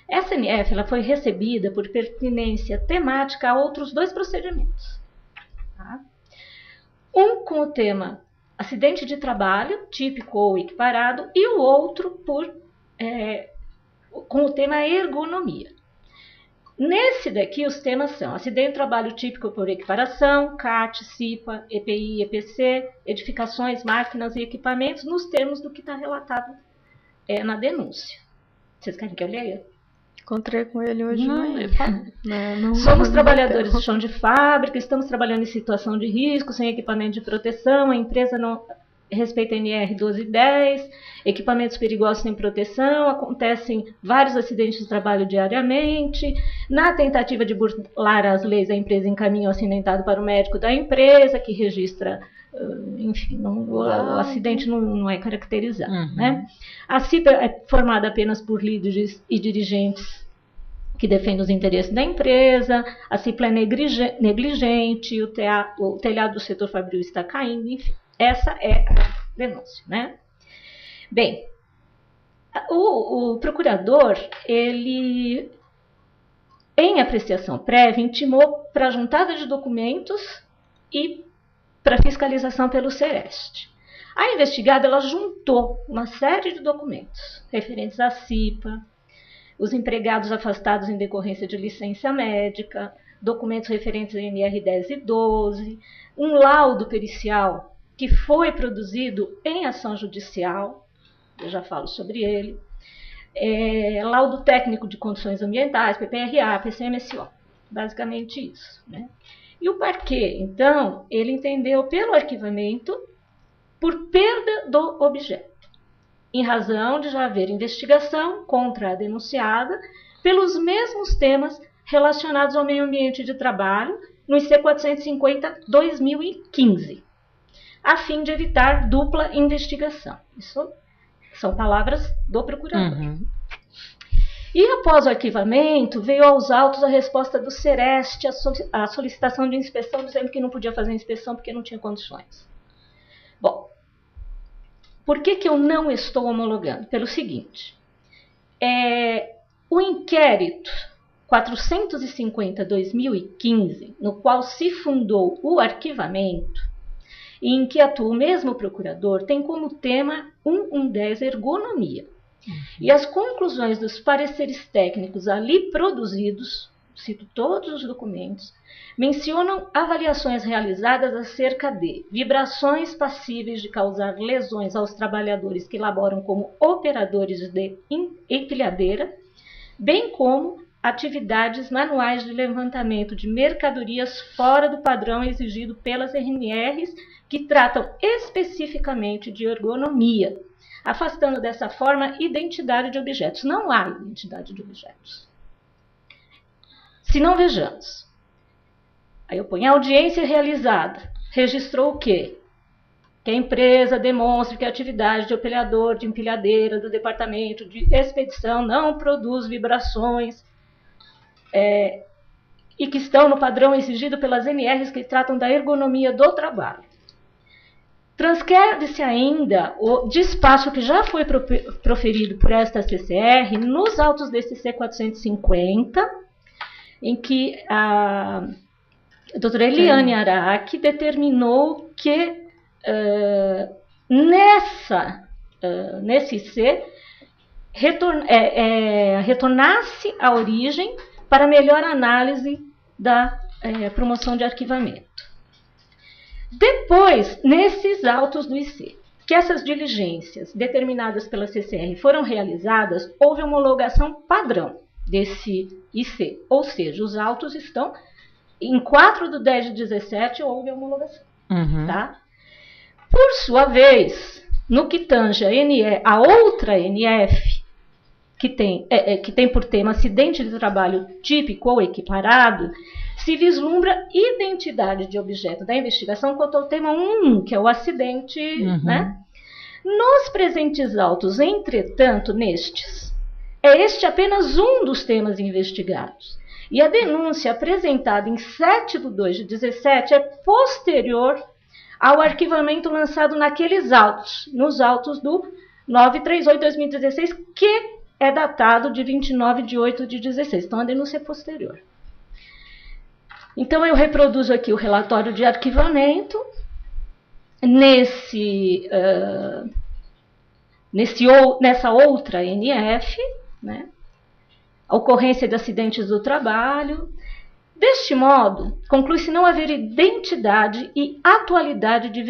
Essa NF ela foi recebida por pertinência temática a outros 2 procedimentos. Tá? Um com o tema acidente de trabalho, típico ou equiparado, e o outro com o tema ergonomia. Nesse daqui, os temas são acidente de trabalho típico por equiparação, CAT, CIPA, EPI, EPC, edificações, máquinas e equipamentos, nos termos do que está relatado na denúncia. Vocês querem que eu leia? Encontrei com ele hoje de manhã. Somos trabalhadores de chão de fábrica, estamos trabalhando em situação de risco, sem equipamento de proteção, a empresa não respeita a NR 1210, equipamentos perigosos sem proteção, acontecem vários acidentes de trabalho diariamente, na tentativa de burlar as leis, a empresa encaminha o acidentado para o médico da empresa, que registra, enfim, o acidente não é caracterizado. Né? A CIPA é formada apenas por líderes e dirigentes que defendem os interesses da empresa, a CIPA é negligente, o telhado do setor fabril está caindo, enfim. Essa é a denúncia, né? Bem, o procurador, ele, em apreciação prévia, intimou para a juntada de documentos e para fiscalização pelo Sereste. A investigada, ela juntou uma série de documentos referentes à CIPA, os empregados afastados em decorrência de licença médica, documentos referentes a NR 10 e 12, um laudo pericial que foi produzido em ação judicial, eu já falo sobre ele, laudo técnico de condições ambientais, PPRA, PCMSO, basicamente isso. Né? E o parquê, então, ele entendeu pelo arquivamento por perda do objeto, em razão de já haver investigação contra a denunciada pelos mesmos temas relacionados ao meio ambiente de trabalho no IC 450/2015. A fim de evitar dupla investigação. Isso são palavras do procurador. E após o arquivamento, veio aos autos a resposta do Sereste à solicitação de inspeção, dizendo que não podia fazer inspeção porque não tinha condições. Bom, por que eu não estou homologando? Pelo seguinte, o inquérito 450/2015, no qual se fundou o arquivamento, e em que atua o mesmo procurador, tem como tema 110 ergonomia. E as conclusões dos pareceres técnicos ali produzidos, cito todos os documentos, mencionam avaliações realizadas acerca de vibrações passíveis de causar lesões aos trabalhadores que laboram como operadores de empilhadeira, bem como atividades manuais de levantamento de mercadorias fora do padrão exigido pelas RNRs, que tratam especificamente de ergonomia, afastando dessa forma identidade de objetos. Não há identidade de objetos. Se não, vejamos. Aí eu ponho a audiência realizada. Registrou o quê? Que a empresa demonstre que a atividade de operador de empilhadeira do departamento de expedição não produz vibrações e que estão no padrão exigido pelas NRs que tratam da ergonomia do trabalho. Transcreve-se ainda o despacho que já foi proferido por esta CCR nos autos desse C450, em que a doutora Eliane Araque determinou que nesse IC retornasse à origem para melhor análise da promoção de arquivamento. Depois, nesses autos do IC, que essas diligências determinadas pela CCR foram realizadas, houve homologação padrão desse IC, ou seja, os autos estão em 4/10/17 houve homologação. Tá? Por sua vez, no que tange a outra NF, que tem por tema acidente de trabalho típico ou equiparado, se vislumbra identidade de objeto da investigação quanto ao tema 1, que é o acidente. Né? Nos presentes autos, entretanto, este apenas um dos temas investigados. E a denúncia apresentada em 7/2/17 é posterior ao arquivamento lançado naqueles autos, nos autos do 938/2016, que é datado de 29/8/16. Então, a denúncia é posterior. Então, eu reproduzo aqui o relatório de arquivamento. Nessa outra NF, né? A ocorrência de acidentes do trabalho. Deste modo, conclui-se não haver identidade e atualidade de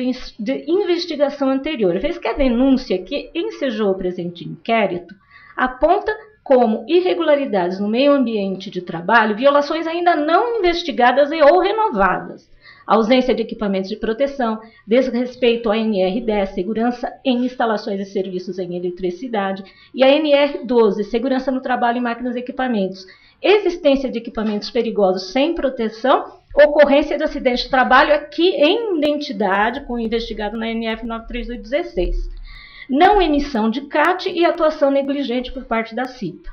investigação anterior, vez que a denúncia que ensejou o presente inquérito aponta como irregularidades no meio ambiente de trabalho, violações ainda não investigadas e ou renovadas, ausência de equipamentos de proteção, desrespeito à NR10, segurança em instalações e serviços em eletricidade, e a NR12, segurança no trabalho em máquinas e equipamentos, existência de equipamentos perigosos sem proteção, ocorrência de acidente de trabalho aqui em identidade com o investigado na NF 938/16. Não emissão de CAT e atuação negligente por parte da CIPA.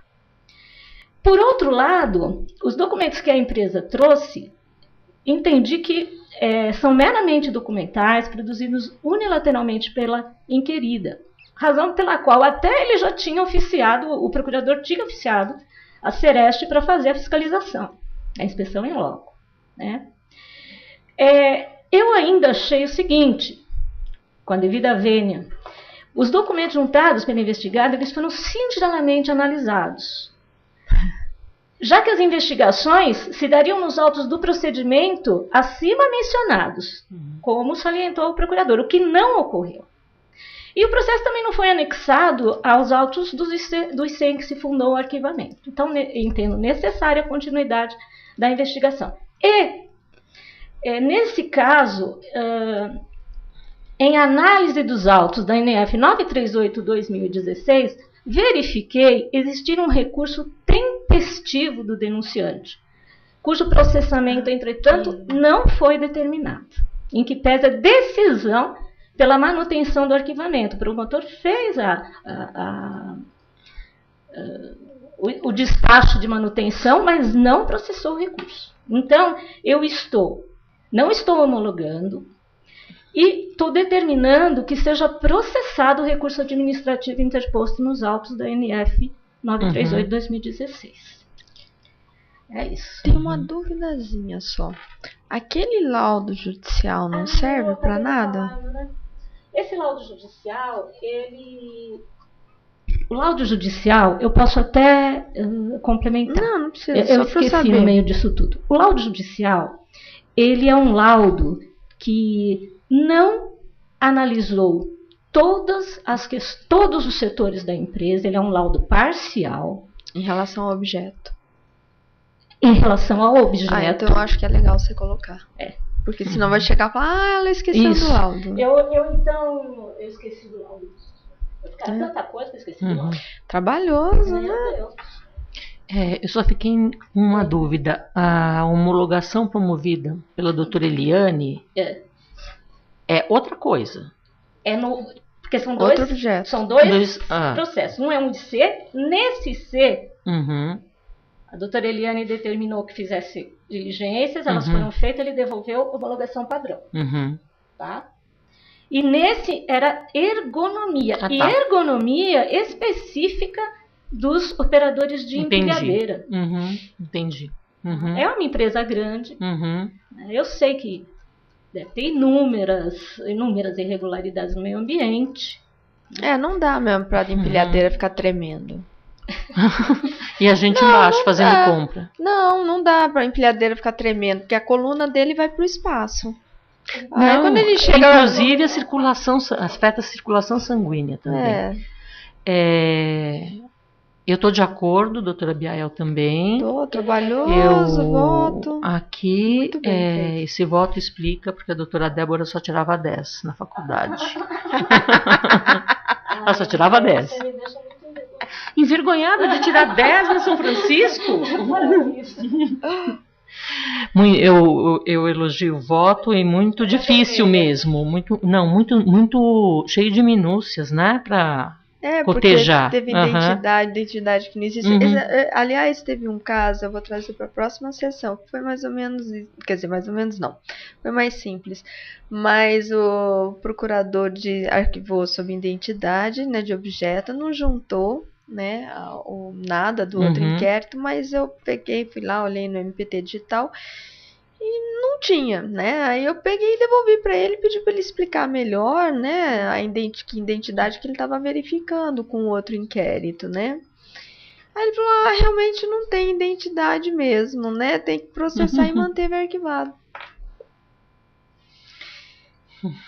Por outro lado, os documentos que a empresa trouxe, entendi que são meramente documentais, produzidos unilateralmente pela inquirida, razão pela qual até ele já tinha oficiado, o procurador tinha oficiado a Sereste para fazer a fiscalização, a inspeção em loco. Né? Eu ainda achei o seguinte, com a devida vênia, os documentos juntados pela investigada, eles foram singularmente analisados. Já que as investigações se dariam nos autos do procedimento acima mencionados, como salientou o procurador, o que não ocorreu. E o processo também não foi anexado aos autos do IC em que se fundou o arquivamento. Então, entendo necessária a continuidade da investigação. Nesse caso, em análise dos autos da NF 938/2016, verifiquei existir um recurso tempestivo do denunciante, cujo processamento, entretanto, não foi determinado, em que pesa decisão pela manutenção do arquivamento. O promotor fez o despacho de manutenção, mas não processou o recurso. Então, eu não estou homologando e estou determinando que seja processado o recurso administrativo interposto nos autos da NF 938/2016. É isso. Tem uma duvidazinha só. Aquele laudo judicial não serve para nada? Falando, né? Esse laudo judicial, o laudo judicial, eu posso até complementar. Não precisa. Eu esqueci no meio disso tudo. O laudo judicial, ele é um laudo que não analisou todos os setores da empresa, ele é um laudo parcial. Em relação ao objeto. Em relação ao objeto. Então eu acho que é legal você colocar. Porque senão vai chegar e falar, ela esqueceu do laudo. Eu esqueci do laudo. Eu ficava tanta coisa que eu esqueci do laudo. Trabalhoso, né? Eu só fiquei com uma dúvida. A homologação promovida pela doutora Eliane é outra coisa. Porque são outro objeto. São dois processos. Um é um IC. Nesse IC, a doutora Eliane determinou que fizesse diligências, elas foram feitas, ele devolveu a homologação padrão. Tá? E nesse era ergonomia. Ah, E tá. ergonomia específica dos operadores de empilhadeira. Entendi. Uhum. É uma empresa grande. Uhum. Eu sei que deve ter inúmeras irregularidades no meio ambiente. Não dá mesmo pra empilhadeira ficar tremendo. E a gente embaixo fazendo compra. Não dá pra empilhadeira ficar tremendo, porque a coluna dele vai pro espaço. Aí Não, quando ele chega inclusive afeta a circulação sanguínea também. Eu estou de acordo, doutora Biael também. Tô trabalhoso, voto. Aqui, Muito bem feito. esse voto explica porque a doutora Débora só tirava 10 na faculdade. Ela só tirava 10. Envergonhada de tirar 10 na São Francisco? Eu elogio o voto e muito difícil mesmo. Muito cheio de minúcias, né? Para cotejar. Porque teve identidade que não existe. Aliás, teve um caso, eu vou trazer para a próxima sessão, que foi mais ou menos, quer dizer, mais ou menos não, foi mais simples, mas o procurador arquivou sob identidade, né, de objeto, não juntou, né, nada do outro inquérito, mas eu fui lá, olhei no MPT digital e não tinha, né? Aí eu peguei e devolvi para ele, pedi para ele explicar melhor, né, que identidade que ele estava verificando com o outro inquérito, né? Aí ele falou, realmente não tem identidade mesmo, né? Tem que processar e manter arquivado.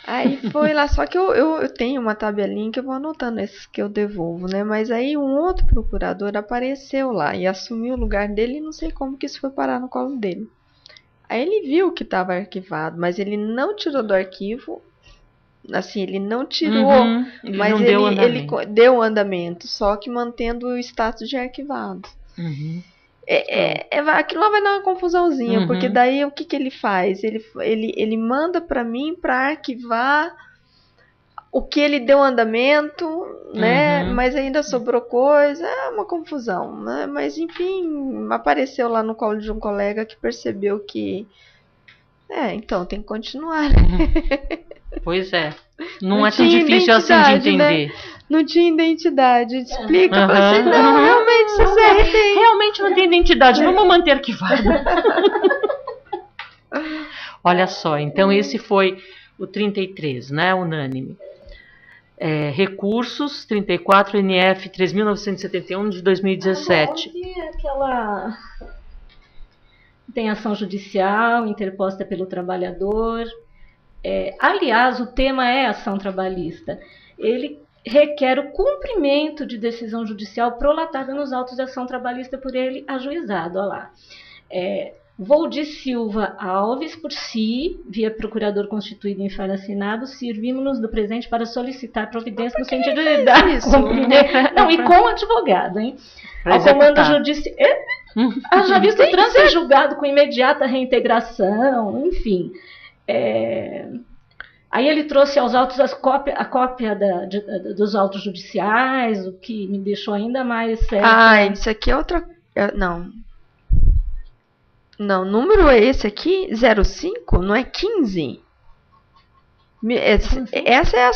Aí foi lá, só que eu tenho uma tabelinha que eu vou anotando esses que eu devolvo, né? Mas aí um outro procurador apareceu lá e assumiu o lugar dele e não sei como que isso foi parar no colo dele. Aí ele viu que estava arquivado, mas ele não tirou do arquivo, assim, ele não tirou, mas ele deu andamento, só que mantendo o status de arquivado. Aquilo lá vai dar uma confusãozinha, porque daí o que ele faz? Ele manda para mim para arquivar o que ele deu andamento, né? Mas ainda sobrou coisa, é uma confusão, né? Mas enfim, apareceu lá no colo de um colega que percebeu que então tem que continuar. Pois é. Não é tão difícil assim de entender. Né? Não tinha identidade. Explica pra você, não, realmente você tem. Realmente não tem identidade, vamos manter arquivado. Olha só, então esse foi o 33, né? Unânime. Recursos 34 NF 3.971 de 2017. Tem ação judicial interposta pelo trabalhador. Aliás, o tema é ação trabalhista. Ele requer o cumprimento de decisão judicial prolatada nos autos de ação trabalhista por ele ajuizado. Olha lá. Voldir Silva Alves, por si, via procurador constituído em falha assinado, servimos-nos do presente para solicitar providência no sentido de dar isso. Não, e com advogado, hein? Ao comando judicial. Já visto o trânsito em julgado com imediata reintegração, enfim. Aí ele trouxe aos autos a cópia dos autos judiciais, o que me deixou ainda mais certo. Isso aqui é outra. Não, número é esse aqui? 05? Não é 15? Essa é a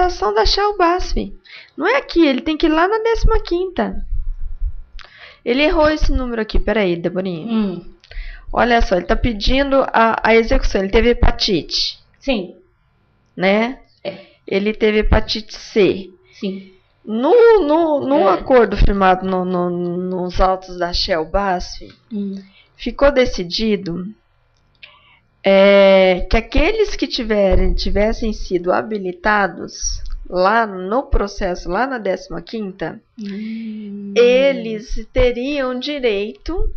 ação da Shell BASF. Não é aqui, ele tem que ir lá na 15ª. Ele errou esse número aqui, peraí, Deborinha. Olha só, ele está pedindo a execução, ele teve hepatite. Sim. Né? Ele teve hepatite C. Sim. No acordo firmado nos autos da Shell BASF, ficou decidido que aqueles que tivessem sido habilitados lá no processo, lá na 15ª, eles teriam direito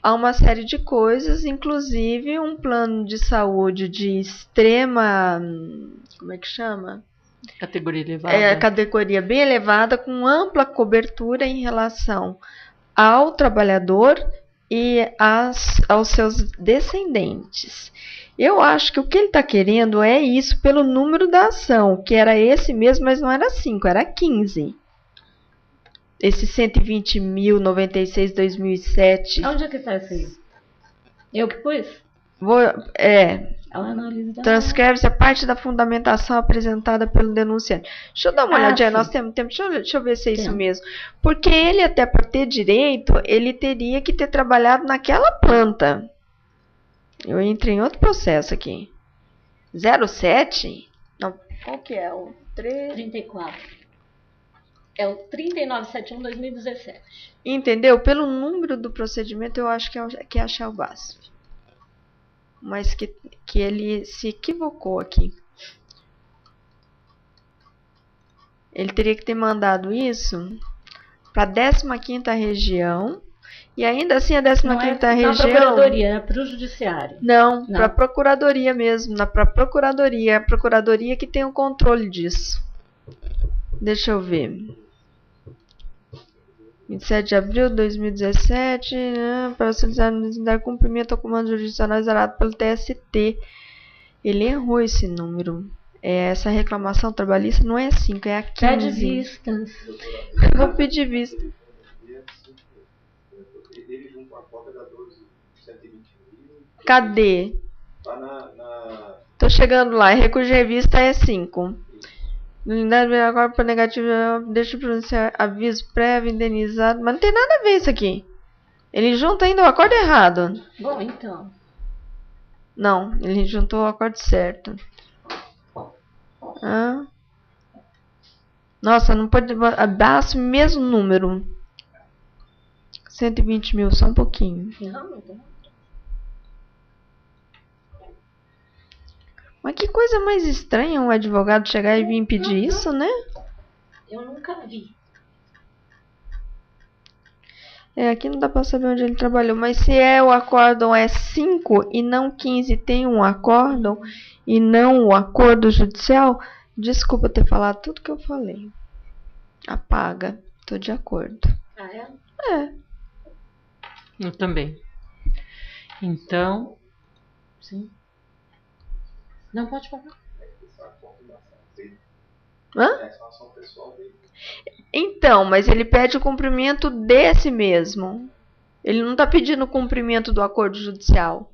a uma série de coisas, inclusive um plano de saúde de extrema, como é que chama? Categoria elevada. Categoria bem elevada, com ampla cobertura em relação ao trabalhador e aos seus descendentes. Eu acho que o que ele está querendo é isso pelo número da ação, que era esse mesmo, mas não era 5, era 15. Esse 120.096/2007. Onde é que está isso aí? Eu que pus? Ela analisa. Transcreve-se a parte da fundamentação apresentada pelo denunciante. Deixa eu dar uma olhadinha, nós temos tempo. Deixa eu ver se é isso mesmo. Porque ele, até para ter direito, ele teria que ter trabalhado naquela planta. Eu entrei em outro processo aqui. 07? Não, qual que é? O 34. É o 3971/2017. Entendeu? Pelo número do procedimento, eu acho que é a Shell BASF. Mas que ele se equivocou aqui. Ele teria que ter mandado isso para a 15ª região. E ainda assim a 15ª região... Não, para a procuradoria, é para o judiciário. Não, para a procuradoria mesmo. Para a procuradoria que tem o controle disso. Deixa eu ver. 27 de abril de 2017, para dar cumprimento ao comando jurisdicional exarado pelo TST. Ele errou esse número. Essa reclamação trabalhista não é 5, é a 15. Pede vistas. Eu vou pedir vista. Cadê? Tô chegando lá. Recurso de revista é 5. Agora para negativo, deixa eu pronunciar aviso prévio, indenizado. Mas não tem nada a ver isso aqui. Ele junta ainda o acordo errado. Bom, então. Não, ele juntou o acordo certo. Nossa, não pode. Abraço mesmo número. 120 mil, só um pouquinho. Não tem. Mas que coisa mais estranha um advogado chegar e vir pedir isso, né? Eu nunca vi. Aqui não dá pra saber onde ele trabalhou. Mas se o acórdão é 5 e não 15, tem um acórdão e não o acordo judicial, desculpa ter falado tudo que eu falei. Apaga. Tô de acordo. Ah, é? É. Eu também. Então, sim. Não pode falar. Então, mas ele pede o cumprimento desse mesmo. Ele não está pedindo o cumprimento do acordo judicial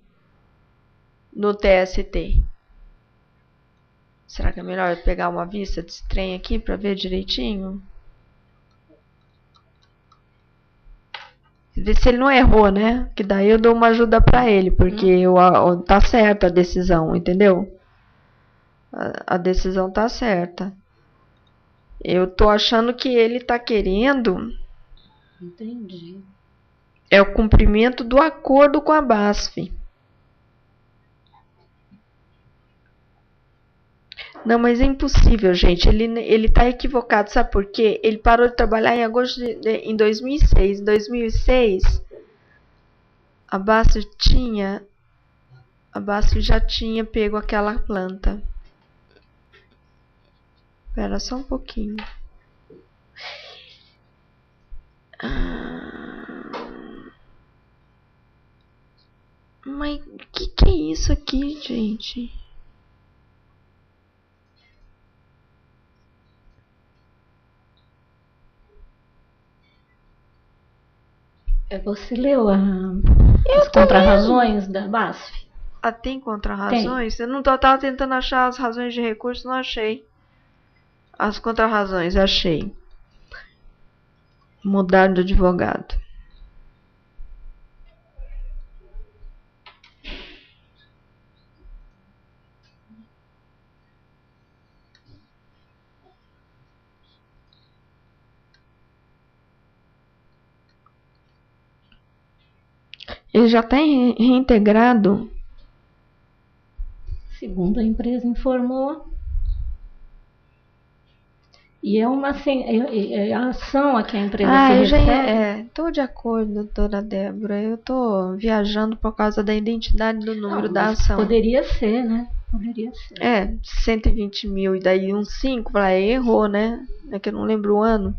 no TST. Será que é melhor pegar uma vista desse trem aqui para ver direitinho? Ver se ele não errou, né? Que daí eu dou uma ajuda para ele, porque tá certa a decisão, entendeu? A decisão tá certa. Eu tô achando que ele tá querendo... Entendi. É o cumprimento do acordo com a BASF. Não, mas é impossível, gente. Ele tá equivocado. Sabe por quê? Ele parou de trabalhar em agosto em 2006. Em 2006, a BASF já tinha pego aquela planta. Espera só um pouquinho. Mas o que é isso aqui, gente? Você leu as contrarrazões da BASF? Tem contrarrazões? Eu não tava tentando achar as razões de recurso, não achei. As contrarrazões, achei. Mudar de advogado. Ele já está reintegrado? Segundo a empresa informou. E é uma a ação a que a empresa se refere. Estou de acordo, doutora Débora. Eu estou viajando por causa da identidade do número da ação. Poderia ser, né? Poderia ser. 120 mil e daí uns 5, errou, né? É que eu não lembro o ano.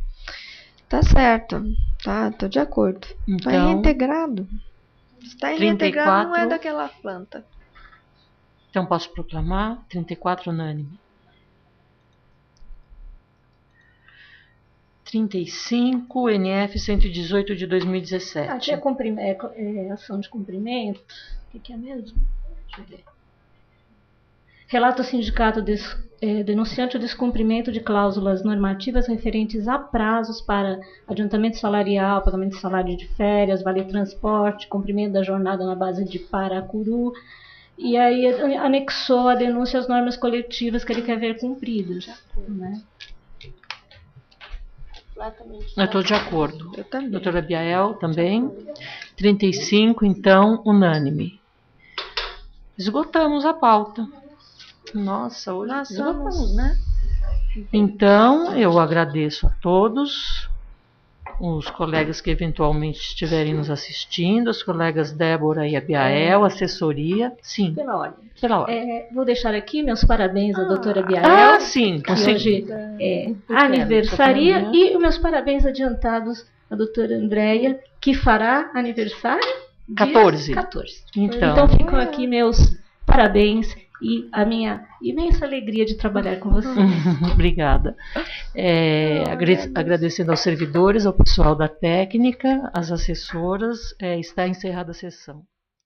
Tá certo. Tá, estou de acordo. Então, vai reintegrado. Está reintegrado, 34, não é daquela planta. Então posso proclamar 34 unânime. 35, NF 118 de 2017. Aqui é ação de cumprimento. O que é mesmo? Deixa eu ver. Relata o sindicato denunciante o descumprimento de cláusulas normativas referentes a prazos para adiantamento salarial, pagamento de salário de férias, vale transporte, cumprimento da jornada na base de Paracuru. E aí anexou a denúncia às normas coletivas que ele quer ver cumpridas. Né? Eu estou de acordo. Eu também. Doutora Biael também. 35, então, unânime. Esgotamos a pauta. Nossa, hoje esgotamos, né? Então, eu agradeço a todos, os colegas que eventualmente estiverem nos assistindo, os colegas Débora e Abiael, assessoria. Sim. Pela ordem. Pela ordem. Vou deixar aqui meus parabéns à doutora Biael. Ah, sim. Que hoje aniversaria. E meus parabéns adiantados à doutora Andréia, que fará aniversário 14. 14. Então Então ficam aqui meus parabéns e a minha imensa alegria de trabalhar com você. Obrigada. Agradecendo aos servidores, ao pessoal da técnica, às assessoras, está encerrada a sessão.